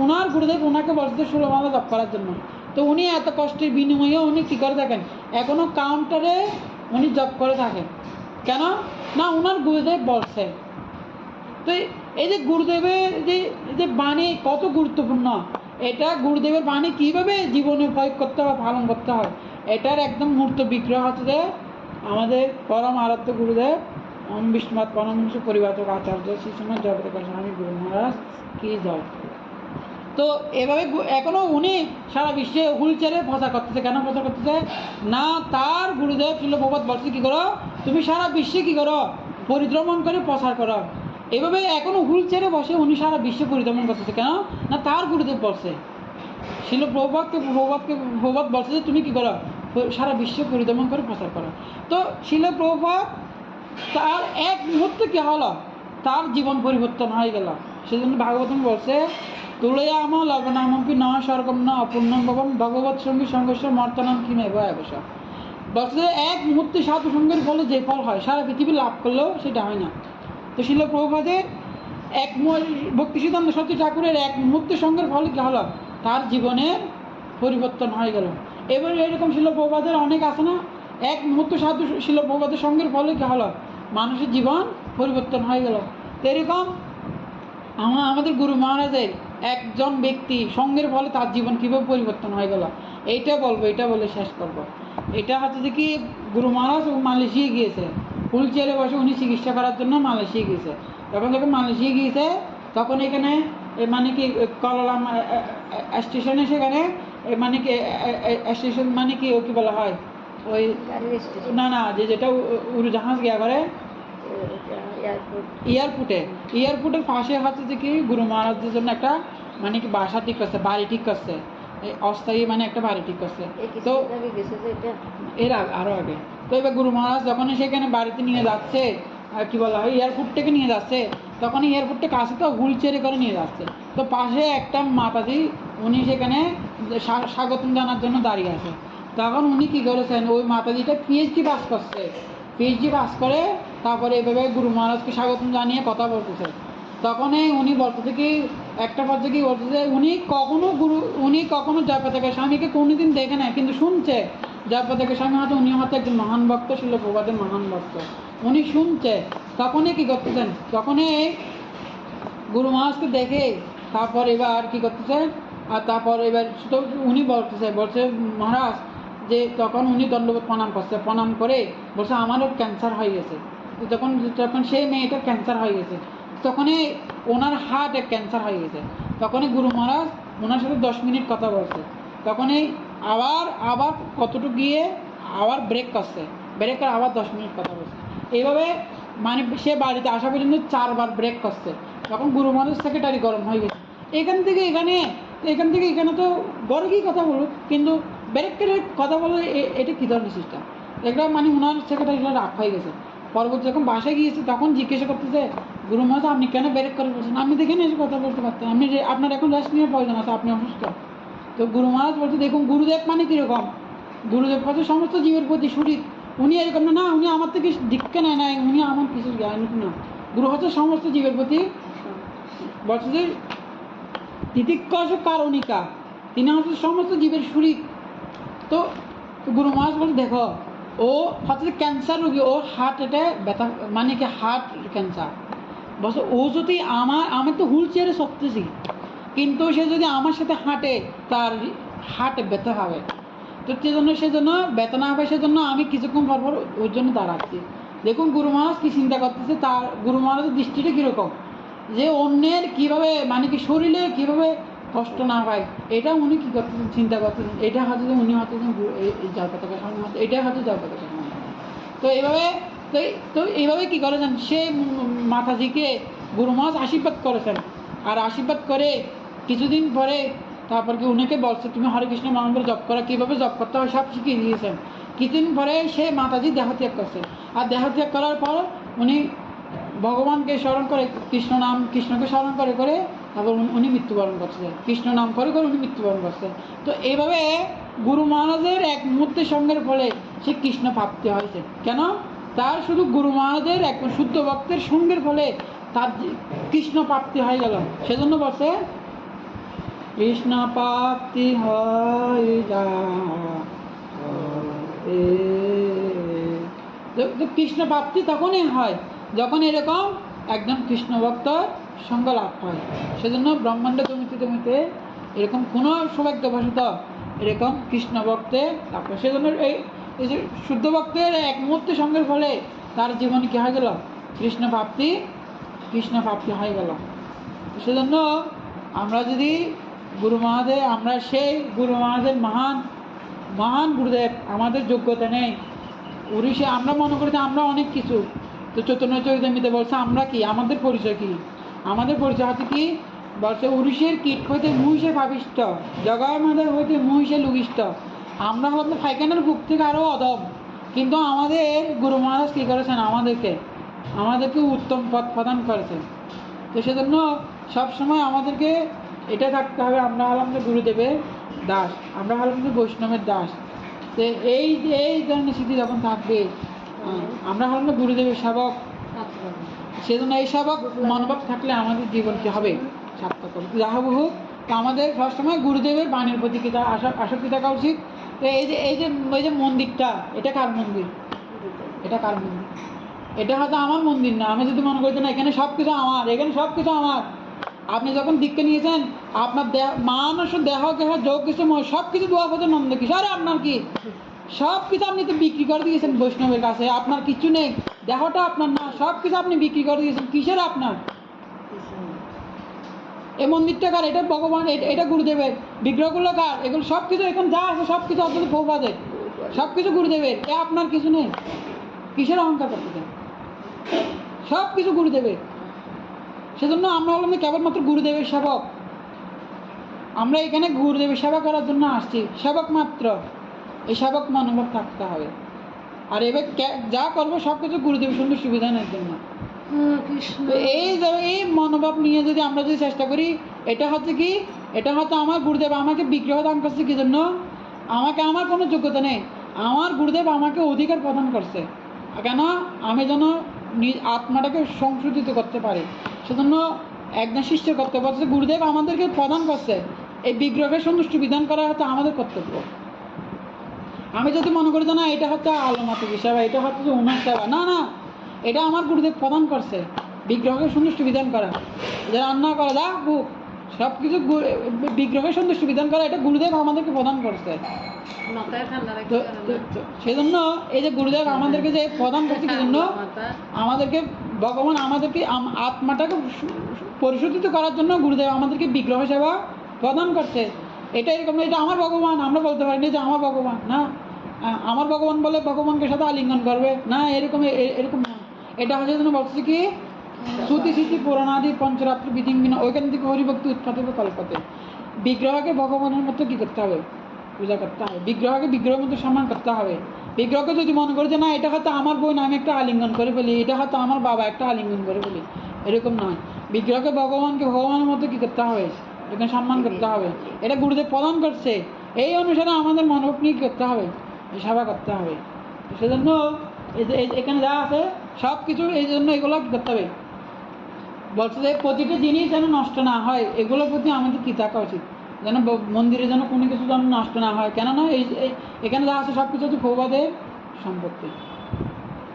ওনার গুরুদেব ওনাকে বলছে 16 মালা জপ করার জন্য। তো উনি এত কষ্টের বিনিময়েও উনি কী করে থাকেন, এখনও কাউন্টারে উনি জপ করে থাকেন। কেন না, ওনার গুরুদেব বলছে। তো এই যে গুরুদেবের যে বাণী কত গুরুত্বপূর্ণ, এটা গুরুদেবের বাণী কীভাবে জীবনে প্রয়োগ করতে হয়, পালন করতে হয়, এটার একদম মূর্ত বিগ্রহ হচ্ছে আমাদের পরম আরাধ্য গুরুদেব ওম বিষ্ণুপাদ পরমহংস পরিব্রাজক আচার্য শ্রী শ্রীমৎ জগতেশ্বর স্বামী গুরু মহারাজ কি জয়। তো এভাবে এখনও উনি সারা বিশ্বে হুইল চেয়ারে প্রচার করতেছে। কেন প্রচার করতেছে না, তার গুরুদেব শিল প্রভাত বলছে কী করো, তুমি সারা বিশ্বে কী করো, পরিভ্রমণ করে প্রচার করো। এভাবে এখনও হুইল চেয়ারে বসে উনি সারা বিশ্বে পরিভ্রমণ করতেছে। কেন না, তার গুরুদেব বলছে, শিল প্রভাত বলছে যে তুমি কী করো, সারা বিশ্বে পরিভ্রমণ করে প্রচার করো। তো শিল প্রভাত তার এক মুহূর্তে কী হলো, তার জীবন পরিবর্তন হয়ে গেল। সেজন্য ভাগবতম বলছে, তুলয়াম লবণামপি ন স্বর্গম ন অপূর্ণম ভবম ভগবৎ সঙ্গী সংঘর্ষ মর্তনাম কিমেব এবসা। বলছে এক মুহূর্তে সাধু সঙ্গের ফলে যে ফল হয় সারা পৃথিবী লাভ করলেও সেটা হয় না। তো শিল প্রভুপাদের ভক্তি সিদ্ধান্ত সত্যি ঠাকুরের এক মুহূর্তে সঙ্গের ফলে কী হলো, তার জীবনের পরিবর্তন হয়ে গেল। এবার এরকম শিল প্রভুপাদের অনেক আছে না, এক মুহূর্তে সাধু শিল প্রভুপাদের সঙ্গের ফলে কী হলো, মানুষের জীবন পরিবর্তন হয়ে গেল। তো এরকম আমাদের গুরু মহারাজের একজন ব্যক্তি সঙ্গের ফলে তার জীবন কীভাবে পরিবর্তন হয়ে গেল, এইটা বলবো, এটা বলে শেষ করবো। এটা হচ্ছে যে কি, গুরু মহারাজ মালয়েশিয়া গিয়েছে, হুইল চেয়ারে বসে উনি চিকিৎসা করার জন্য মালয়েশিয়া গিয়েছে। যখন মালয়েশিয়া গিয়েছে তখন এখানে মানে কি কলালাম স্টেশনে, সেখানে মানে কি স্টেশন মানে কি ও কী বলা হয়, ওই না যেটা উড়োজাহাজ গিয়া করে এয়ারপোর্টের পাশে হচ্ছে যে কি গুরু মহারাজের জন্য একটা মানে কি বাসা ঠিক করছে, বাড়ি ঠিক করছে, অস্থায়ী মানে একটা বাড়ি ঠিক করছে। তো এর আরও আগে। তো এবার গুরু মহারাজ যখন সেখানে বাড়িতে নিয়ে যাচ্ছে, কি বলা হয়, এয়ারপোর্ট থেকে নিয়ে যাচ্ছে, তখন এয়ারপোর্টের কাছে তো হুইল চেয়ারে করে নিয়ে যাচ্ছে। তো পাশে একটা মাতাজি উনি সেখানে স্বাগতম জানার জন্য দাঁড়িয়ে আছে। তখন উনি কী করেছেন, ওই মাতাজিটা পিএইচডি পাস করছে, পিএইচডি পাস করে তারপরে এভাবে গুরু মহারাজকে স্বাগতম জানিয়ে কথা বলতেছে। তখনই উনি বলতেছে কি, একটা পর্যায়ে কি বলতেছে, উনি কখনো জয়পতাকা স্বামীকে কোনোদিন দেখে না, কিন্তু শুনছে জয়পতাকা স্বামী হয়তো উনি হয়তো একজন মহান ভক্ত, শিল প্রভাতের মহান ভক্ত, উনি শুনছে। তখনই কী করতেছেন, তখনই গুরু মহারাজকে দেখে তারপর এবার কি করতেছে, আর তারপর এবার তো উনি বলছে মহারাজ যে তখন উনি দণ্ডবোধ প্রণাম করছে, প্রণাম করে বলছে আমারও ক্যান্সার হয়ে গেছে। তো যখন যখন সেই মেয়েটার ক্যান্সার হয়ে গেছে, তখনই ওনার হার্টে ক্যান্সার হয়ে গেছে, তখনই গুরু মহারাজ ওনার সাথে 10 মিনিট কথা বলছে। তখনই আবার আবার কতটুকু গিয়ে আবার ব্রেক করছে, ব্রেক করে আবার 10 মিনিট কথা বলছে। এইভাবে মানে সে বাড়িতে আসা পর্যন্ত 4 বার ব্রেক করছে। তখন গুরু মহারাজ সেক্রেটারি গরম হয়ে গেছে, এখান থেকে এখানে তো বড় কি কথা বলুক, কিন্তু ব্রেক করে কথা বলে এটা কী ধরনের সিস্টেম? এটা মানে ওনার সেক্রেটারিটা রাগ হয়ে গেছে। পরবর্তী যখন বাসায় গিয়েছে তখন জিজ্ঞাসা করতেছে, গুরু মহারাজ আপনি কেন ব্রেক করে বলছেন? আপনি দেখেন এসে কথা বলতে পারতেন, আপনি আপনার এখন রেস্ট নেওয়ার প্রয়োজন আছে, আপনি অসুস্থ। তো গুরু মহারাজ বলছে দেখুন গুরুদেব মানে কীরকম, গুরুদেব হচ্ছে সমস্ত জীবের প্রতি শরীর, উনি এরকম না, উনি আমার থেকে দীক্ষা নেয় নাই, উনি আমার কিছু জ্ঞান না, গুরু হচ্ছে সমস্ত জীবের প্রতি বলছে যে তিতিক্ষস কারণিকা, তিনি হচ্ছে সমস্ত জীবের শরীর। তো গুরু মহারাজ বলছে দেখো ও হচ্ছে ক্যান্সার রোগী, ও হার্ট অ্যাটাক ব্যথা মানে কি হার্ট ক্যান্সার। বলছে ও যদি আমি তো হুইল চেয়ারে সরতেছি, কিন্তু সে যদি আমার সাথে হাঁটে তার হার্টে ব্যথা হবে। তো সেজন্য ব্যথা না হবে সেজন্য আমি কিছুক্ষণ পর ওর জন্য দাঁড়াচ্ছি। দেখুন গুরু মহারাজ কী চিন্তা করতেছে, তার গুরু মহারাজের দৃষ্টিটা কীরকম, যে অন্যের কীভাবে মানে কি শরীরে কীভাবে কষ্ট না পায়, এটা উনি কী করতেছেন চিন্তা করতেছেন। এটা হচ্ছে যে উনি হচ্ছে জল পতাকার সামনে হচ্ছে, এটাই হচ্ছে জল পতাকার সামনে। তো এইভাবে তো এইভাবে কী করেছেন, সে মাতাজিকে গুরু মহারাজ আশীর্বাদ করেছেন। আর আশীর্বাদ করে কিছুদিন পরে তারপর কি উনাকে বলছে তুমি হরে কৃষ্ণ মহামন্ত্র জপ করা, কীভাবে জপ করতে হয় সব শিখিয়ে দিয়েছেন। কিছুদিন পরে সে মাতাজি দেহত্যাগ করছে। আর দেহত্যাগ করার পর উনি ভগবানকে স্মরণ করে কৃষ্ণকে স্মরণ করে করে তারপর উনি মৃত্যুবরণ করছে, কৃষ্ণ নাম করে করে উনি মৃত্যুবরণ করছে। তো এইভাবে গুরু মহারাজের এক মুহূর্তের সঙ্গের ফলে সে কৃষ্ণ প্রাপ্তি হয়েছে। কেন? তার শুধু গুরু মহারাজের এক শুদ্ধ ভক্তের সঙ্গের ফলে তার কৃষ্ণ প্রাপ্তি হয়ে গেল। সেজন্য বলছে কৃষ্ণ প্রাপ্তি হয় কৃষ্ণ প্রাপ্তি তখনই হয় যখন এরকম একজন কৃষ্ণ ভক্ত সঙ্গ লাভ হয়। সেজন্য ব্রহ্মাণ্ড জমিতে এরকম কোনো সৌভাগ্যবশত এরকম কৃষ্ণ ভক্তে লাভ হয়। সেজন্য এই যে শুদ্ধ ভক্তের এক মুহূর্তে সঙ্গের ফলে তার জীবনে কী হয়ে গেল, কৃষ্ণ প্রাপ্তি হয়ে গেল। সেজন্য আমরা যদি আমরা সেই গুরু মহারাজের মহান গুরুদেব, আমাদের যোগ্যতা নেই উড়িষ্যা, আমরা মনে করি যে আমরা অনেক কিছু। তো চৈতন্য চরিতামৃতে বলছে আমরা কি, আমাদের পরিচয় কি, আমাদের পরিচয় হচ্ছে কি বলছে উড়িষ্যের কীট হইতে মহিষে ভাবিষ্ট, জগায় মাদের হইতে মহিষে লুগিষ্ট। আমরা হয়তো ফাইখানের বুক থেকে আরও অদম, কিন্তু আমাদের গুরু মহারাজ কী করেছেন, আমাদেরকে উত্তম পথ প্রদান করেছেন। তো সেজন্য সবসময় আমাদেরকে এটা থাকতে হবে, আমরা হলাম যে গুরুদেবের দাস, আমরা হলাম যে বৈষ্ণবের দাস। তো এই ধরনের স্মৃতি যখন থাকবে, আমরা হলাম যে গুরুদেবের সেবক। সেজন্য এই সেবক মনোভাব থাকলে আমাদের জীবন কী হবে, সার্থক হবে। যা হোক তো আমাদের সবসময় গুরুদেবের বাণীর প্রতি কি আসক্তি থাকা উচিত। তো এই যে মন্দিরটা, এটা কার মন্দির? এটা হয়তো আমার মন্দির না। আমি যদি মনে করি না এখানে সব কিছু আমার, এখানে সব কিছু আমার। আপনি যখন দীক্ষা নিয়েছেন আপনার মানুষ দেহ কেহ যোগ কিছু সব কিছু দোয়া পথে নন্দ কিশোর আপনার কি সব কিছু আপনি তো বিক্রি করে দিয়েছেন বৈষ্ণবের কাছে, আপনার কিছু নেই, দেহটা আপনার না, সব কিছু আপনি বিক্রি করে দিয়েছেন, কিসের আপনার? এই মন্দিরটা কার? এটা ভগবান, এটা গুরুদেবের। বিগ্রহগুলো কার? এগুলো সব কিছু এখন যা আছে সব কিছু অন্তত প্রভুপাদের, সব কিছু গুরুদেবের। আপনার কিছু নেই, কিসের অহংকার করতে চান? সব কিছু গুরুদেবের। সেজন্য আমরা হলাম কেবলমাত্র গুরুদেবের সেবক। আমরা এখানে গুরুদেবের সেবা করার জন্য আসছি, সেবক মাত্র। এই সেবক মনোভাব থাকতে হবে। আর এবার যা করবো সব কিছু গুরুদেবের সুন্দর সুবিধানের জন্য। এই মনোভাব নিয়ে যদি আমরা চেষ্টা করি, এটা হচ্ছে আমার গুরুদেব আমাকে বিগ্রহ দান করছে কি জন্য? আমার কোনো যোগ্যতা নেই, আমার গুরুদেব আমাকে অধিকার প্রদান করছে কেন? আমি যেন আত্মাটাকে সংশোধিত করতে পারি। সেজন্য একজন শিষ্য কর্তব্য হচ্ছে গুরুদেব আমাদেরকে প্রদান করছে, এই বিগ্রহের সন্তুষ্টি বিধান করা হচ্ছে আমাদের কর্তব্য। আমি যদি মনে করি যে না এটা হচ্ছে আলমাতি সেবা, এটা হচ্ছে যে উনার সেবা, না, এটা আমার গুরুদেব প্রদান করছে বিগ্রহকে সন্তুষ্টি বিধান করা, যে রান্না করা যা হোক সব কিছু বিগ্রহের সন্তুষ্টি বিধান করা এটা গুরুদেব আমাদেরকে প্রদান করছে। সেজন্য এই যে গুরুদেব আমাদেরকে যে প্রদান করছে কি জন্য, আমাদেরকে ভগবান আমাদেরকে আত্মাটাকে পরিশোধিত করার জন্য গুরুদেব আমাদেরকে বিগ্রহ সেবা প্রদান করছে। এটা এরকম, এটা আমার ভগবান আমরা বলতে পারি না যে আমার ভগবান না, আমার ভগবান বলে ভগবানকে সাথে আলিঙ্গন করবে না, এরকম এরকম না। এটা হচ্ছে যেন বলছে কি শ্রুতি স্মৃতি পুরাণাদি পঞ্চরাত্র বিধিঙ্গিনা, ওইখান থেকে হরিভক্তি উৎপাদিত কল্পতে। বিগ্রহকে ভগবানের মতো কি করতে হবে, পূজা করতে হবে। বিগ্রহকে বিগ্রহের মতো সম্মান করতে হবে। বিগ্রহকে যদি মনে করে যে না এটা হয়তো আমার বোন, আমি একটা আলিঙ্গন করে ফেলি, এটা হয়তো আমার বাবা, একটা আলিঙ্গন করে ফেলি, এরকম নয়। বিগ্রহকে ভগবানকে ভগবানের মতো কি করতে হবে, এখানে সম্মান করতে হবে। এটা গুরুদেব প্রদান করছে, এই অনুসারে আমাদের মনোভাব নিয়ে করতে হবে, এই সেবা করতে হবে। সেজন্য এখানে যা আছে সব কিছু এই জন্য এগুলো কি করতে হবে বলছে যে প্রতিটা জিনিস যেন নষ্ট না হয়, এগুলোর প্রতি আমাদের কি থাকা উচিত, যেন মন্দিরে যেন কোনো কিছু যেন নষ্ট না হয়। কেননা এখানে যা আছে সব কিছু হচ্ছে ভৌবাদের সম্পত্তি।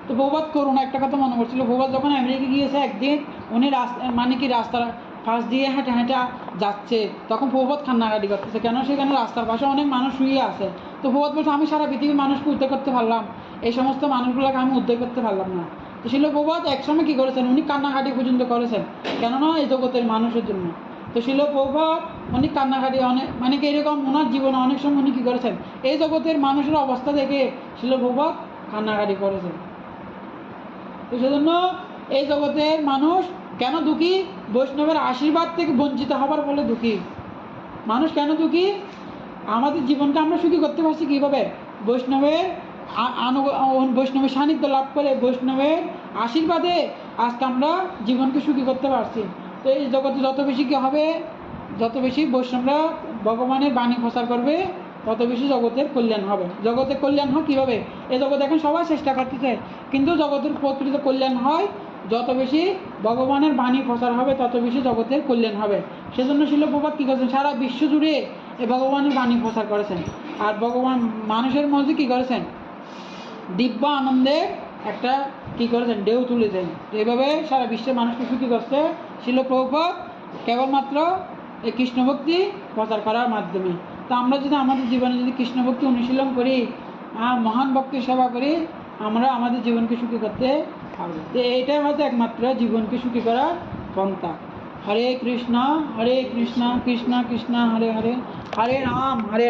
তো ভৌবাদ করুন একটা কথা মনে করছিল, ভৌবাদ যখন আমেরিকা গিয়েছে একদিন, উনি রাস্তার পাশ দিয়ে হেঁটে হেঁটে যাচ্ছে, তখন ভৌবাদ কান্নাকাটি করতেছে, কেন সেখানে রাস্তার পাশে অনেক মানুষ শুয়ে আছে। তো ভৌবাদ বলছে আমি সারা পৃথিবীর মানুষকে উদ্ধার করতে পারলাম, এই সমস্ত মানুষগুলোকে আমি উদ্ধার করতে পারলাম না। তো শিল প্রভুপাদ একসময় কী করেছেন, উনি কান্নাকাটি পর্যন্ত করেছেন, কেননা এই জগতের মানুষের জন্য। তো শিল প্রভুপাদ উনি কান্নাকাটি অনেক কি এরকম ওনার জীবনে অনেক সময় উনি কী করেছেন, এই জগতের মানুষের অবস্থা দেখে শিল প্রভুপাদ কান্নাকাটি করেছেন। তো সেজন্য এই জগতের মানুষ কেন দুঃখী, বৈষ্ণবের আশীর্বাদ থেকে বঞ্চিত হবার ফলে দুঃখী। মানুষ কেন দুঃখী, আমাদের জীবনকে আমরা সুখী করতে পারছি কীভাবে, বৈষ্ণবের বৈষ্ণবের সান্নিধ্য লাভ করে, বৈষ্ণবের আশীর্বাদে আজকে আমরা জীবনকে সুখী করতে পারছি। তো এই জগতে যত বেশি কী হবে, যত বেশি বৈষ্ণবরা ভগবানের বাণী প্রচার করবে, তত বেশি জগতের কল্যাণ হবে। জগতের কল্যাণ হয় কীভাবে, এই জগতে এখন সবাই চেষ্টা করতেছে, কিন্তু জগতের প্রকৃত কল্যাণ হয় যত বেশি ভগবানের বাণী প্রচার হবে, তত বেশি জগতের কল্যাণ হবে। সেজন্য শিল প্রভুপাদ কী করেছেন, সারা বিশ্ব জুড়ে এই ভগবানের বাণী প্রচার করেছেন, আর ভগবান মানুষের মধ্যে কী করেছেন, দিব্য আনন্দের একটা কী করেছেন, ঢেউ তুলেছেন। এইভাবে সারা বিশ্বের মানুষকে সুখী করছে শিল প্রভুপাদ কেবলমাত্র এই কৃষ্ণভক্তি প্রচার করার মাধ্যমে। তো আমরা যদি আমাদের জীবনে যদি কৃষ্ণভক্তি অনুশীলন করি, মহান ভক্তির সেবা করি, আমরা আমাদের জীবনকে সুখী করতে পারবো। তো এইটাই হয়তো একমাত্র জীবনকে সুখী করার পন্থা। হরে কৃষ্ণ কৃষ্ণ কৃষ্ণ হরে হরে, হরে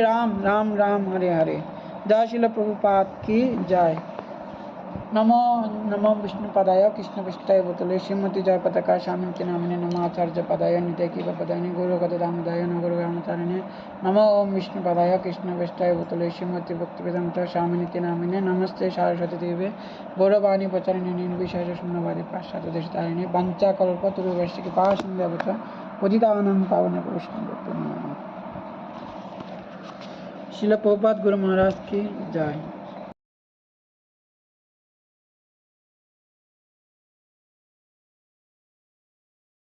রাম রাম রাম হরে হরে। জয় শিল প্রভুপাদ কি জয়। नमो नमो विष्णुपदाय कृष्णपृष्ठाय भूतले श्रीमती जय पताका स्वामी नामिने नमो आचार्य पदाय नित्य की पदाय गुरुगत दामोदाय न गुरुगामतारिणे नमो ओम विष्णुपदाय कृष्णपृष्ठाय भूतले श्रीमती भक्तिवेदांत स्वामी नामिने नमस्ते सरस्वती देवे गौरवाणी प्रचारिणे निर्विशेष शून्यवादी पाश्चात्य देशतारिणे वंचा कल्पतरुभ्यश्च कृपा सिन्धुभ्यश्च पतितानां पावनेभ्यो वैष्णवेभ्यो नमः। शिल प्रभुपाद गुरु महाराज की जय।